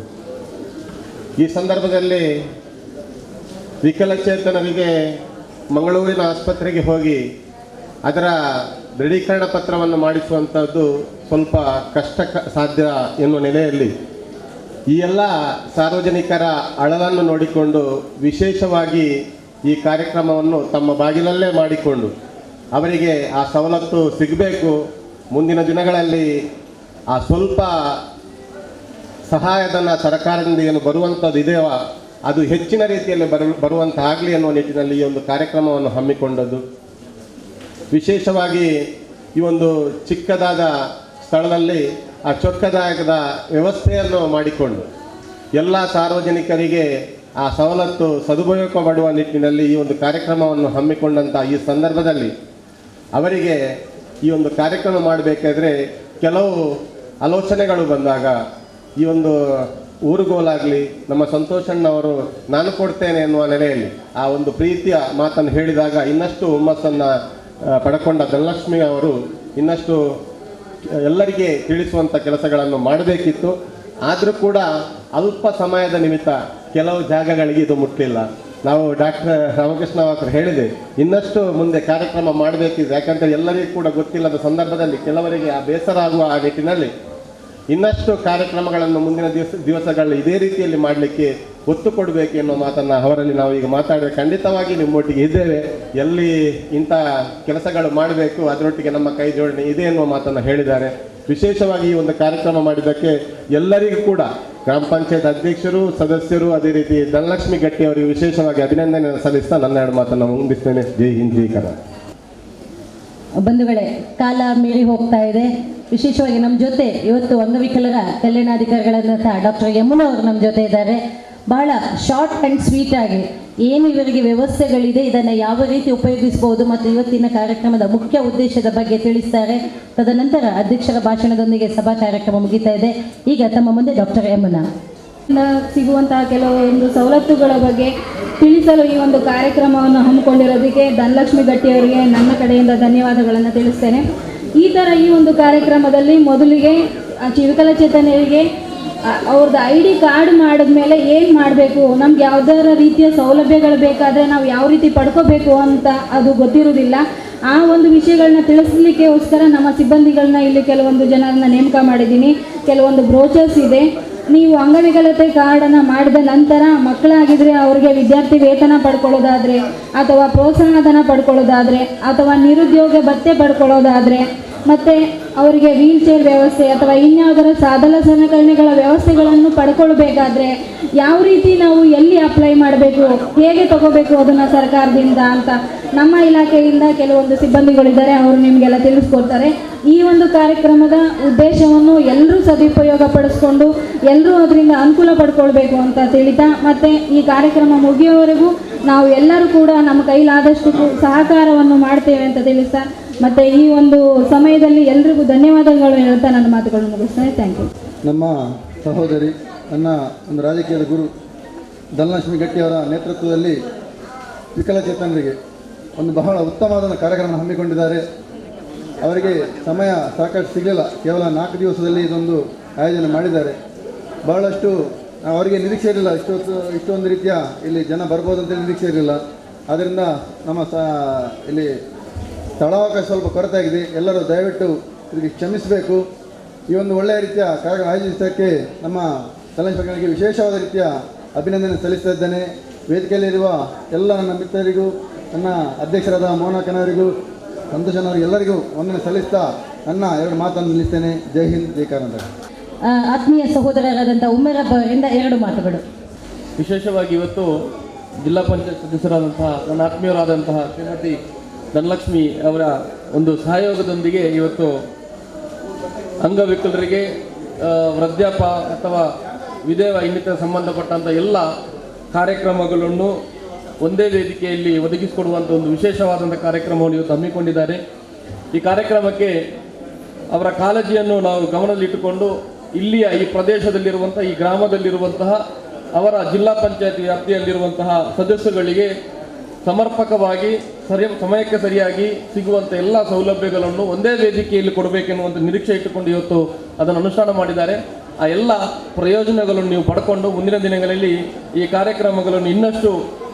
ಈ ಸಂದರ್ಭದಲ್ಲಿ ವಿಕಲಚೇತನರಿಗೆ ಮಂಗಳೂರಿನ ಆಸ್ಪತ್ರೆಗೆ ಹೋಗಿ ಅದರ ದೃಢೀಕರಣ ಪತ್ರವನ್ನು ಮಾಡಿಸುವಂಥದ್ದು ಸ್ವಲ್ಪ ಕಷ್ಟ ಸಾಧ್ಯ ಎನ್ನುವ ನೆಲೆಯಲ್ಲಿ ಈ ಎಲ್ಲ ಸಾರ್ವಜನಿಕರ ಅಳಲನ್ನು ನೋಡಿಕೊಂಡು ವಿಶೇಷವಾಗಿ ಈ ಕಾರ್ಯಕ್ರಮವನ್ನು ತಮ್ಮ ಬಾಗಿಲಲ್ಲೇ ಮಾಡಿಕೊಂಡು ಅವರಿಗೆ ಆ ಸವಲತ್ತು ಸಿಗಬೇಕು, ಮುಂದಿನ ದಿನಗಳಲ್ಲಿ ಆ ಸ್ವಲ್ಪ ಸಹಾಯಧನ ಸರ್ಕಾರದಿಂದ ಏನು ಬರುವಂಥದ್ದು ಇದೆಯೋ ಅದು ಹೆಚ್ಚಿನ ರೀತಿಯಲ್ಲಿ ಬರುವಂತಾಗಲಿ ಅನ್ನುವ ನಿಟ್ಟಿನಲ್ಲಿ ಈ ಒಂದು ಕಾರ್ಯಕ್ರಮವನ್ನು ಹಮ್ಮಿಕೊಂಡದ್ದು. ವಿಶೇಷವಾಗಿ ಈ ಒಂದು ಚಿಕ್ಕದಾದ ಸ್ಥಳದಲ್ಲಿ ಆ ಚೊಕ್ಕದಾಯಕದ ವ್ಯವಸ್ಥೆಯನ್ನು ಮಾಡಿಕೊಂಡು ಎಲ್ಲ ಸಾರ್ವಜನಿಕರಿಗೆ ಆ ಸವಲತ್ತು ಸದುಪಯೋಗ ಮಾಡುವ ನಿಟ್ಟಿನಲ್ಲಿ ಈ ಒಂದು ಕಾರ್ಯಕ್ರಮವನ್ನು ಹಮ್ಮಿಕೊಂಡಂಥ ಈ ಸಂದರ್ಭದಲ್ಲಿ ಅವರಿಗೆ ಈ ಒಂದು ಕಾರ್ಯಕ್ರಮ ಮಾಡಬೇಕಾದ್ರೆ ಕೆಲವು ಆಲೋಚನೆಗಳು ಬಂದಾಗ ಈ ಒಂದು ಊರುಗೋಲಾಗಲಿ ನಮ್ಮ ಸಂತೋಷಣ್ಣವರು ನಾನು ಕೊಡ್ತೇನೆ ಎನ್ನುವ ನೆಲೆಯಲ್ಲಿ ಆ ಒಂದು ಪ್ರೀತಿಯ ಮಾತನ್ನು ಹೇಳಿದಾಗ ಇನ್ನಷ್ಟು ಹುಮ್ಮಸ್ಸನ್ನು ಪಡ್ಕೊಂಡ ಧನಲಕ್ಷ್ಮಿ ಅವರು ಇನ್ನಷ್ಟು ಎಲ್ಲರಿಗೆ ತಿಳಿಸುವಂಥ ಕೆಲಸಗಳನ್ನು ಮಾಡಬೇಕಿತ್ತು. ಆದರೂ ಕೂಡ ಅಲ್ಪ ಸಮಯದ ನಿಮಿತ್ತ ಕೆಲವು ಜಾಗಗಳಿಗೆ ಇದು ಮುಟ್ಟಲಿಲ್ಲ. ನಾವು ಡಾಕ್ಟರ್ ರಾಮಕೃಷ್ಣ ಅವರು ಹೇಳಿದೆ, ಇನ್ನಷ್ಟು ಮುಂದೆ ಕಾರ್ಯಕ್ರಮ ಮಾಡಬೇಕಿದೆ. ಯಾಕಂದರೆ ಎಲ್ಲರಿಗೂ ಕೂಡ ಗೊತ್ತಿಲ್ಲದ ಸಂದರ್ಭದಲ್ಲಿ ಕೆಲವರಿಗೆ ಆ ಬೇಸರ ಆಗುವ ಆ ನಿಟ್ಟಿನಲ್ಲಿ ಇನ್ನಷ್ಟು ಕಾರ್ಯಕ್ರಮಗಳನ್ನು ಮುಂದಿನ ದಿವಸಗಳಲ್ಲಿ ಇದೇ ರೀತಿಯಲ್ಲಿ ಮಾಡಲಿಕ್ಕೆ ಒತ್ತು ಕೊಡಬೇಕು ಎನ್ನುವ ಮಾತನ್ನು ಅವರಲ್ಲಿ ನಾವು ಈಗ ಮಾತಾಡಿದ್ರೆ ಖಂಡಿತವಾಗಿ ನಿಮ್ಮೊಟ್ಟಿಗೆ ಇದ್ದೇವೆ. ಎಲ್ಲಿ ಇಂಥ ಕೆಲಸಗಳು ಮಾಡಬೇಕು ಅದರೊಟ್ಟಿಗೆ ನಮ್ಮ ಕೈ ಜೋಡಣೆ ಇದೆ ಎನ್ನುವ ಮಾತನ್ನು ಹೇಳಿದ್ದಾರೆ. ವಿಶೇಷವಾಗಿ ಈ ಒಂದು ಕಾರ್ಯಕ್ರಮ ಮಾಡಿದ್ದಕ್ಕೆ ಎಲ್ಲರಿಗೂ ಕೂಡ ಗ್ರಾಮ ಪಂಚಾಯತ್ ಅಧ್ಯಕ್ಷರು, ಸದಸ್ಯರು, ಅದೇ ರೀತಿ ಧನಲಕ್ಷ್ಮಿ ಗಟ್ಟಿ ಅವರಿಗೆ ವಿಶೇಷವಾಗಿ ಅಭಿನಂದನೆ ಸಲ್ಲಿಸ್ತಾ ನನ್ನ 2 ಮಾತನ್ನು ಮುಗಿಸ್ತೇನೆ. ಜೈ ಹಿಂದ್, ಜೈ ಕರ್ನಾಟಕ. ಬಂಧುಗಳೇ, ಕಾಲ ಮೀರಿ ಹೋಗ್ತಾ ಇದೆ. ವಿಶೇಷವಾಗಿ ನಮ್ಮ ಜೊತೆ ಇವತ್ತು ಅಂಗವಿಕಲರ ಕಲ್ಯಾಣಾಧಿಕಾರಿಗಳಾದಂಥ ಡಾಕ್ಟರ್ ಯಮುನಾ ಅವರು ನಮ್ಮ ಜೊತೆ ಇದ್ದಾರೆ. ಬಹಳ ಶಾರ್ಟ್ ಆ್ಯಂಡ್ ಸ್ವೀಟ್ ಆಗಿ ಏನು ಇವರಿಗೆ ವ್ಯವಸ್ಥೆಗಳಿದೆ, ಇದನ್ನು ಯಾವ ರೀತಿ ಉಪಯೋಗಿಸಬಹುದು ಮತ್ತು ಇವತ್ತಿನ ಕಾರ್ಯಕ್ರಮದ ಮುಖ್ಯ ಉದ್ದೇಶದ ಬಗ್ಗೆ ತಿಳಿಸ್ತಾರೆ. ತದನಂತರ ಅಧ್ಯಕ್ಷರ ಭಾಷಣದೊಂದಿಗೆ ಸಭಾ ಕಾರ್ಯಕ್ರಮ ಮುಗಿತಾ ಇದೆ. ಈಗ ತಮ್ಮ ಮುಂದೆ ಡಾಕ್ಟರ್ ಯಮುನಾ ಸಿಗುವಂತಹ ಕೆಲವೊಂದು ಸವಲತ್ತುಗಳ ಬಗ್ಗೆ ತಿಳಿಸಲು ಈ ಒಂದು ಕಾರ್ಯಕ್ರಮವನ್ನು ಹಮ್ಮಿಕೊಂಡಿರೋದಕ್ಕೆ ಧನಲಕ್ಷ್ಮಿ ಗಟ್ಟಿ ಅವರಿಗೆ ನನ್ನ ಕಡೆಯಿಂದ ಧನ್ಯವಾದಗಳನ್ನು ತಿಳಿಸ್ತೇನೆ. ಈ ಒಂದು ಕಾರ್ಯಕ್ರಮದಲ್ಲಿ ಮೊದಲಿಗೆ ವಿಕಲಚೇತನರಿಗೆ ಅವ್ರದ್ದು ID ಕಾರ್ಡ್ ಮಾಡಿದ್ಮೇಲೆ ಏನು ಮಾಡಬೇಕು, ನಮ್ಗೆ ಯಾವುದಾರ ರೀತಿಯ ಸೌಲಭ್ಯಗಳು ಬೇಕಾದರೆ ನಾವು ಯಾವ ರೀತಿ ಪಡ್ಕೋಬೇಕು ಅಂತ ಅದು ಗೊತ್ತಿರೋದಿಲ್ಲ. ಆ ಒಂದು ವಿಷಯಗಳನ್ನ ತಿಳಿಸ್ಲಿಕ್ಕೋಸ್ಕರ ನಮ್ಮ ಸಿಬ್ಬಂದಿಗಳನ್ನ ಇಲ್ಲಿ ಕೆಲವೊಂದು ಜನರನ್ನ ನೇಮಕ ಮಾಡಿದ್ದೀನಿ. ಕೆಲವೊಂದು ಬ್ರೋಚರ್ಸ್ ಇದೆ. ನೀವು ಅಂಗವಿಕಲತೆ ಕಾರ್ಡನ್ನು ಮಾಡಿದ ನಂತರ ಮಕ್ಕಳಾಗಿದ್ದರೆ ಅವರಿಗೆ ವಿದ್ಯಾರ್ಥಿ ವೇತನ ಪಡ್ಕೊಳ್ಳೋದಾದರೆ ಅಥವಾ ಪ್ರೋತ್ಸಾಹಧನ ಪಡ್ಕೊಳ್ಳೋದಾದರೆ ಅಥವಾ ನಿರುದ್ಯೋಗ ಭತ್ಯೆ ಪಡ್ಕೊಳ್ಳೋದಾದರೆ ಮತ್ತು ಅವರಿಗೆ ವೀಲ್ ಚೇರ್ ವ್ಯವಸ್ಥೆ ಅಥವಾ ಇನ್ಯಾವುದರ ಸಾಧನ ಸಲಕರಣೆಗಳ ವ್ಯವಸ್ಥೆಗಳನ್ನು ಪಡ್ಕೊಳ್ಬೇಕಾದ್ರೆ ಯಾವ ರೀತಿ ನಾವು ಎಲ್ಲಿ ಅಪ್ಲೈ ಮಾಡಬೇಕು, ಹೇಗೆ ತಗೋಬೇಕು ಅದನ್ನು ಸರ್ಕಾರದಿಂದ ಅಂತ ನಮ್ಮ ಇಲಾಖೆಯಿಂದ ಕೆಲವೊಂದು ಸಿಬ್ಬಂದಿಗಳಿದ್ದಾರೆ, ಅವರು ನಿಮಗೆಲ್ಲ ತಿಳಿಸ್ಕೊಡ್ತಾರೆ. ಈ ಒಂದು ಕಾರ್ಯಕ್ರಮದ ಉದ್ದೇಶವನ್ನು ಎಲ್ಲರೂ ಸದುಪಯೋಗ ಪಡಿಸ್ಕೊಂಡು ಎಲ್ಲರೂ ಅದರಿಂದ ಅನುಕೂಲ ಪಡ್ಕೊಳ್ಬೇಕು ಅಂತ ತಿಳಿತಾ, ಮತ್ತು ಈ ಕಾರ್ಯಕ್ರಮ ಮುಗಿಯುವವರೆಗೂ ನಾವು ಎಲ್ಲರೂ ಕೂಡ ನಮ್ಮ ಕೈಲಾದಷ್ಟು ಸಹಕಾರವನ್ನು ಮಾಡ್ತೇವೆ ಅಂತ ತಿಳಿಸ್ತಾ, ಮತ್ತು ಈ ಒಂದು ಸಮಯದಲ್ಲಿ ಎಲ್ರಿಗೂ ಧನ್ಯವಾದಗಳು ಹೇಳ್ತಾ ನನ್ನ ಮಾತುಗಳನ್ನು ಮುಗಿಸ್ತೇನೆ. Thank you. ನಮ್ಮ ಸಹೋದರಿ, ನನ್ನ ಒಂದು ರಾಜಕೀಯದ ಗುರು ಧನಲಕ್ಷ್ಮಿ ಗಟ್ಟಿಯವರ ನೇತೃತ್ವದಲ್ಲಿ ವಿಕಲಚೇತನರಿಗೆ ಒಂದು ಬಹಳ ಉತ್ತಮವಾದ ಕಾರ್ಯಕ್ರಮ ಹಮ್ಮಿಕೊಂಡಿದ್ದಾರೆ. ಅವರಿಗೆ ಸಮಯ ಸಾಕಷ್ಟು ಸಿಗಲಿಲ್ಲ, ಕೇವಲ 4 ದಿವಸದಲ್ಲಿ ಇದೊಂದು ಆಯೋಜನೆ ಮಾಡಿದ್ದಾರೆ. ಬಹಳಷ್ಟು ಅವರಿಗೆ ನಿರೀಕ್ಷೆ ಇರಲಿಲ್ಲ, ಇಷ್ಟೊಂದು ರೀತಿಯ ಇಲ್ಲಿ ಜನ ಬರ್ಬೋದು ಅಂತೇಳಿ ನಿರೀಕ್ಷೆ ಇರಲಿಲ್ಲ. ಆದ್ದರಿಂದ ನಮ್ಮ ಇಲ್ಲಿ ಸ್ಥಳಾವಕಾಶ ಸ್ವಲ್ಪ ಕೊರತೆ ಆಗಿದೆ. ಎಲ್ಲರೂ ದಯವಿಟ್ಟು ಇದಕ್ಕೆ ಕ್ಷಮಿಸಬೇಕು. ಈ ಒಂದು ಒಳ್ಳೆಯ ರೀತಿಯ ಕಾರ್ಯಕ್ರಮ ಆಯೋಜಿಸೋಕ್ಕೆ ನಮ್ಮ ದಲ್ಲಂಶ್ ವಿಶೇಷವಾದ ರೀತಿಯ ಅಭಿನಂದನೆ ಸಲ್ಲಿಸ್ತಾ ಇದ್ದೇನೆ. ವೇದಿಕೆಯಲ್ಲಿರುವ ಎಲ್ಲ ನನ್ನ ಮಿತ್ರರಿಗೂ, ನನ್ನ ಅಧ್ಯಕ್ಷರಾದ ಮೋಹನಕ್ಕನವರಿಗೂ, ಸಂತೋಷನವರಿಗೂ ಎಲ್ಲರಿಗೂ ವಂದನೆ ಸಲ್ಲಿಸ್ತಾ ನನ್ನ 2 ಮಾತನ್ನು ನಿಲ್ಲಿಸ್ತೇನೆ. ಜೈ ಹಿಂದ್, ಜೈ ಕರ್ನಾಟಕ. ಆತ್ಮೀಯ ಸಹೋದರರಾದಂಥ ಉಮರಬ್ಬ ಅವರಿಂದ 2 ಮಾತುಗಳು. ವಿಶೇಷವಾಗಿ ಇವತ್ತು ಜಿಲ್ಲಾ ಪಂಚಾಯತ್ ಸದಸ್ಯರಾದಂತಹ ನನ್ನ ಆತ್ಮೀಯರಾದಂತಹ ಶ್ರೀಮತಿ ಧನಲಕ್ಷ್ಮಿ ಅವರ ಒಂದು ಸಹಯೋಗದೊಂದಿಗೆ ಇವತ್ತು ಅಂಗವಿಕಲರಿಗೆ ವೃದ್ಧಾಪ ಅಥವಾ ವಿಧೇವ ಇನ್ನಿತರ ಸಂಬಂಧಪಟ್ಟಂಥ ಎಲ್ಲ ಕಾರ್ಯಕ್ರಮಗಳನ್ನು ಒಂದೇ ವೇದಿಕೆಯಲ್ಲಿ ಒದಗಿಸಿಕೊಡುವಂಥ ಒಂದು ವಿಶೇಷವಾದಂಥ ಕಾರ್ಯಕ್ರಮವನ್ನು ಇವತ್ತು ಹಮ್ಮಿಕೊಂಡಿದ್ದಾರೆ. ಈ ಕಾರ್ಯಕ್ರಮಕ್ಕೆ ಅವರ ಕಾಳಜಿಯನ್ನು ನಾವು ಗಮನದಲ್ಲಿಟ್ಟುಕೊಂಡು ಇಲ್ಲಿಯ ಈ ಪ್ರದೇಶದಲ್ಲಿರುವಂಥ, ಈ ಗ್ರಾಮದಲ್ಲಿರುವಂತಹ ಅವರ ಜಿಲ್ಲಾ ಪಂಚಾಯತ್ ವ್ಯಾಪ್ತಿಯಲ್ಲಿರುವಂತಹ ಸದಸ್ಯರುಗಳಿಗೆ ಸಮರ್ಪಕವಾಗಿ ಸಮಯಕ್ಕೆ ಸರಿಯಾಗಿ ಸಿಗುವಂಥ ಎಲ್ಲ ಸೌಲಭ್ಯಗಳನ್ನು ಒಂದೇ ವೇದಿಕೆಯಲ್ಲಿ ಕೊಡಬೇಕೆನ್ನುವಂಥ ನಿರೀಕ್ಷೆ ಇಟ್ಟುಕೊಂಡು ಇವತ್ತು ಅದನ್ನು ಅನುಷ್ಠಾನ ಮಾಡಿದ್ದಾರೆ. ಆ ಎಲ್ಲ ಪ್ರಯೋಜನಗಳನ್ನು ನೀವು ಪಡ್ಕೊಂಡು ಮುಂದಿನ ದಿನಗಳಲ್ಲಿ ಈ ಕಾರ್ಯಕ್ರಮಗಳನ್ನು ಇನ್ನಷ್ಟು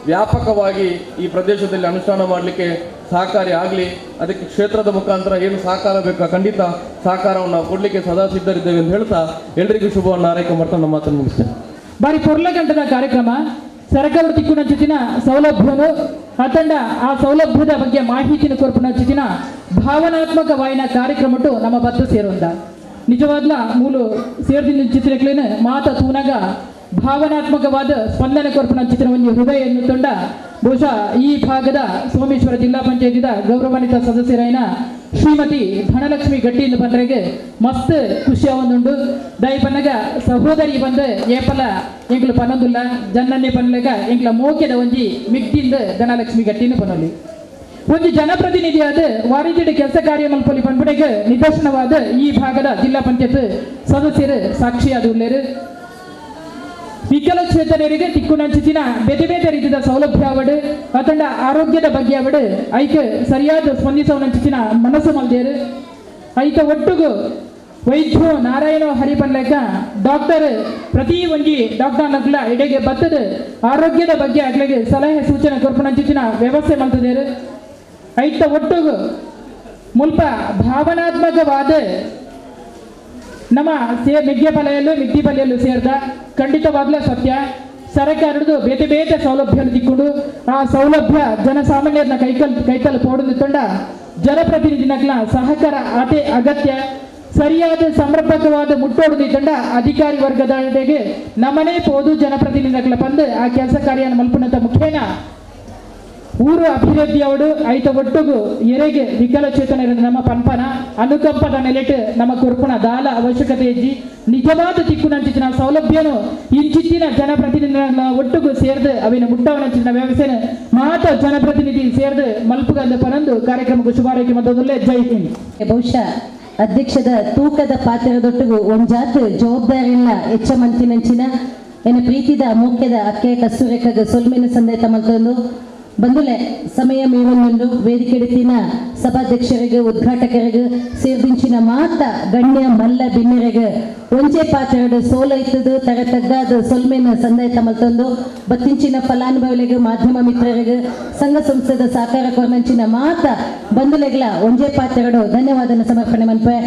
ವ್ಯಾಪಕವಾಗಿ ಈ ಪ್ರದೇಶದಲ್ಲಿ ಅನುಷ್ಠಾನ ಮಾಡಲಿಕ್ಕೆ ಸಹಕಾರಿ ಆಗಲಿ. ಅದಕ್ಕೆ ಕ್ಷೇತ್ರದ ಮುಖಾಂತರ ಏನು ಸಹಕಾರ ಬೇಕು ಖಂಡಿತ ಸಹಕಾರವನ್ನು ನಾವು ಕೊಡಲಿಕ್ಕೆ ಸದಾ ಸಿದ್ಧರಿದ್ದೇವೆ ಅಂತ ಹೇಳ್ತಾ ಎಲ್ರಿಗೂ ಶುಭವನ್ನು ಹಾರೈಕೆ ಮಾಡ್ತಾ ನಮ್ಮ ಮಾತನ್ನು ಮುಗಿಸ್ತೇನೆ. ಬಾರಿ ಪೊರ್ಲಗಂಟದ ಕಾರ್ಯಕ್ರಮ ಸರಕಾರ ತಿಕ್ಕುನಂಚಿನ ಸೌಲಭ್ಯನು ಅತಂಡ ಆ ಸೌಲಭ್ಯದ ಬಗ್ಗೆ ಮಾಹಿತಿನ ಕೊರ್ಪುನಂಚಿನ ಭಾವನಾತ್ಮಕವಾಯಿನ ಕಾರ್ಯಕ್ರಮಟ್ಟು ನಮ್ಮ ಬತ್ತ ಸೇರುವಂತ ನಿಜವಾದ್ಲ ಮೂಲು ಸೇರ್ದಿನ ಚಿತ್ರಗಳೇನು ಮಾತ ತೂನಾಗ ಭಾವನಾತ್ಮಕವಾದ ಸ್ಪಂದನೆ ಕೊರ್ಪುನಂಚಿನ ಒಂದು ಹೃದಯ ಎನ್ನುತ್ತೊಂಡ ಬಹುಶಃ ಈ ಭಾಗದ ಸೋಮೇಶ್ವರ ಜಿಲ್ಲಾ ಪಂಚಾಯತಿದ ಗೌರವಾನ್ವಿತ ಸದಸ್ಯರಾಯಿನ ಶ್ರೀಮತಿ ಧನಲಕ್ಷ್ಮಿ ಗಟ್ಟಿಯಿಂದ ಬಂದ್ರೆಗೆ ಮಸ್ತ್ ಖುಷಿ ಒಂದುಂಡು. ದಯ ಪನ್ನಗ ಸಹೋದರಿ ಬಂದು ಏಪಲ ಎಂಗ್ಲು ಪನ್ನೊಂದುಲ್ಲ ಜನ್ನನ್ನೇ ಪನ್ನಲೆಗ ಎಂಗ್ಲ ಮೋಕೆದ ಒಂಜಿ ಮಿಗ್ದಿಂದ ಧನಲಕ್ಷ್ಮಿ ಗಟ್ಟಿನ ಪನ್ನೊಲಿ ಒಂದು ಜನಪ್ರತಿನಿಧಿಯಾದ ವಾಣಿಜ್ಯದ ಕೆಲಸ ಕಾರ್ಯ ಮಲ್ಪಲ್ಲಿ ಪನ್ಪಡೆಗೆ ನಿದರ್ಶನವಾದ ಈ ಭಾಗದ ಜಿಲ್ಲಾ ಪಂಚಾಯತ್ ಸದಸ್ಯರು ಸಾಕ್ಷಿಯಾದ ಉಳ್ಳೇರು. ವಿಕಲಚೇತನರಿಗೆ ತಿಕ್ಕುನಂಚಿನ ಬೇರೆ ಬೇರೆ ರೀತಿಯ ಸೌಲಭ್ಯ ಅವಡು ಅತಂಡ ಆರೋಗ್ಯದ ಬಗ್ಗೆ ಅವಡು ಐಕೆ ಸರಿಯಾದ ಸ್ಪಂದಿಸುವಂಚಿನ ಮನಸ್ಸು ಮಲ್ದೇರು ಐತ ಒಟ್ಟುಗು ವೈದ್ಯೋ ನಾರಾಯಣ ಹರಿಪನ್ಲೆಕ್ಕ ಡಾಕ್ಟರ್ ಪ್ರತಿ ಒಂಜಿ ಡಾಕ್ಟರ್ ನಗ್ಲ ಇಡೆಗೆ ಬತ್ತದ ಆರೋಗ್ಯದ ಬಗ್ಗೆ ಆಗ್ಲಿಗೆ ಸಲಹೆ ಸೂಚನೆ ಕೊರ್ಪುನಂಚಿನ ವ್ಯವಸ್ಥೆ ಮಲ್ತದೇರು ಐತ ಒಟ್ಟುಗು ಮುಲ್ಪ ಭಾವನಾತ್ಮಕವಾದ ನಮ್ಮ ಮಿಗ್ದಿಪಲ್ಯಲ್ಲೂ ಸೇರಿದ ಖಂಡಿತವಾಗ್ಲೂ ಸತ್ಯ ಸರ್ಕಾರದ್ದು ಬೇತೆ ಬೇತೆ ಸೌಲಭ್ಯ ತಿಕ್ಕೊಂಡು ಆ ಸೌಲಭ್ಯ ಜನಸಾಮಾನ್ಯರನ್ನ ಕೈಕಲ್ ಪೋಡುತ್ತೊಂಡ ಜನಪ್ರತಿನಿಧಿನಗಳ ಸಹಕಾರ ಅತಿ ಅಗತ್ಯ. ಸರಿಯಾದ ಸಮರ್ಪಕವಾದ ಮುಟ್ಟೋಡು ತಂಡ ಅಧಿಕಾರಿ ವರ್ಗದೊಳಗೆ ನಮ್ಮನೆ ಪೋದು ಜನಪ್ರತಿನಿಧಿಗಳ ಬಂದು ಆ ಕೆಲಸ ಕಾರ್ಯನ ಮಲ್ಪುನಂತ ಮುಖೇನ ಊರು ಅಭಿವೃದ್ಧಿ ಅವಡು ಐತ ಒಟ್ಟುಗು ಎರೆಗೆ ವಿಕಲಚೇತನ ನಮ್ಮ ಪಂಪನ ಅನುಕಂಪದ ನೆಲೆಟ್ ನಮ್ಮ ಕೊರ್ಪುಣ ದಾಲ ಅವಶ್ಯಕತೆ ಇಜ್ಜಿ ನಿಜವಾದ ತಿಕ್ಕುನಂಚಿನ ಸೌಲಭ್ಯನು ಇಂಚಿತ್ತಿನ ಜನಪ್ರತಿನಿಧಿಗಳ ಒಟ್ಟುಗು ಸೇರ್ದು ಅವಿನ ಮುಟ್ಟವನಂಚಿನ ವ್ಯವಸ್ಥೆನ ಮಾತ ಜನಪ್ರತಿನಿಧಿ ಸೇರ್ದು ಮಲ್ಪುಗಂದ ಪನಂದು ಕಾರ್ಯಕ್ರಮಕ್ಕೆ ಶುಭಾರೈಕೆ ಮತ್ತೊಂದಲ್ಲೇ ಜೈ ಹಿಂದ್. ಬಹುಶಃ ಅಧ್ಯಕ್ಷದ ತೂಕದ ಪಾತ್ರದೊಟ್ಟಿಗೂ ಒಂಜಾತ್ ಜವಾಬ್ದಾರಿಲ್ಲ ಹೆಚ್ಚ ಮಂತಿನಂಚಿನ ಏನ ಪ್ರೀತಿದ ಮುಖ್ಯದ ಅಕ್ಕೆ ಕಸ್ತೂರಿಕಾಗ ಸೊಲ್ಮೆನ ಸಂದೇತ ಮಲ್ತೊಂದು ಬಂದುಲೆ ಸಮಯ ಮೀವನ್ನೊಂದು ವೇದಿಕೆಡಿತಿನ ಸಭಾಧ್ಯಕ್ಷರಿಗೆ ಉದ್ಘಾಟಕರಿಗೆ ಸೇರ್ದಿಂಚಿನ ಮಾತ ಗಣ್ಯ ಮಲ್ಲ ಬಿನ್ನೆರೆಗೆ ಒಂಚೆ ಪಾತ್ರದ ಸೋಲೈತದು ತರ ತಗ್ಗಾದ ಸೊಲ್ಮೆನ ಸಂದೇತ ಮಲ್ತೊಂದು ಬತ್ತಿಂಚಿನ ಫಲಾನುಭವಿಗಳಿಗೆ ಮಾಧ್ಯಮ ಮಿತ್ರರಿಗೆ ಸಂಘ ಸಂಸ್ಥೆದ ಸಹಕಾರ ಕೊರ್ನಂಚಿನ ಮಾತ ಬಂದುಲೆಗಳ ಒಂಜೆ ಪಾತ್ರಗಳು ಧನ್ಯವಾದನ ಸಮರ್ಪಣೆ ಮನ್ಪೆ.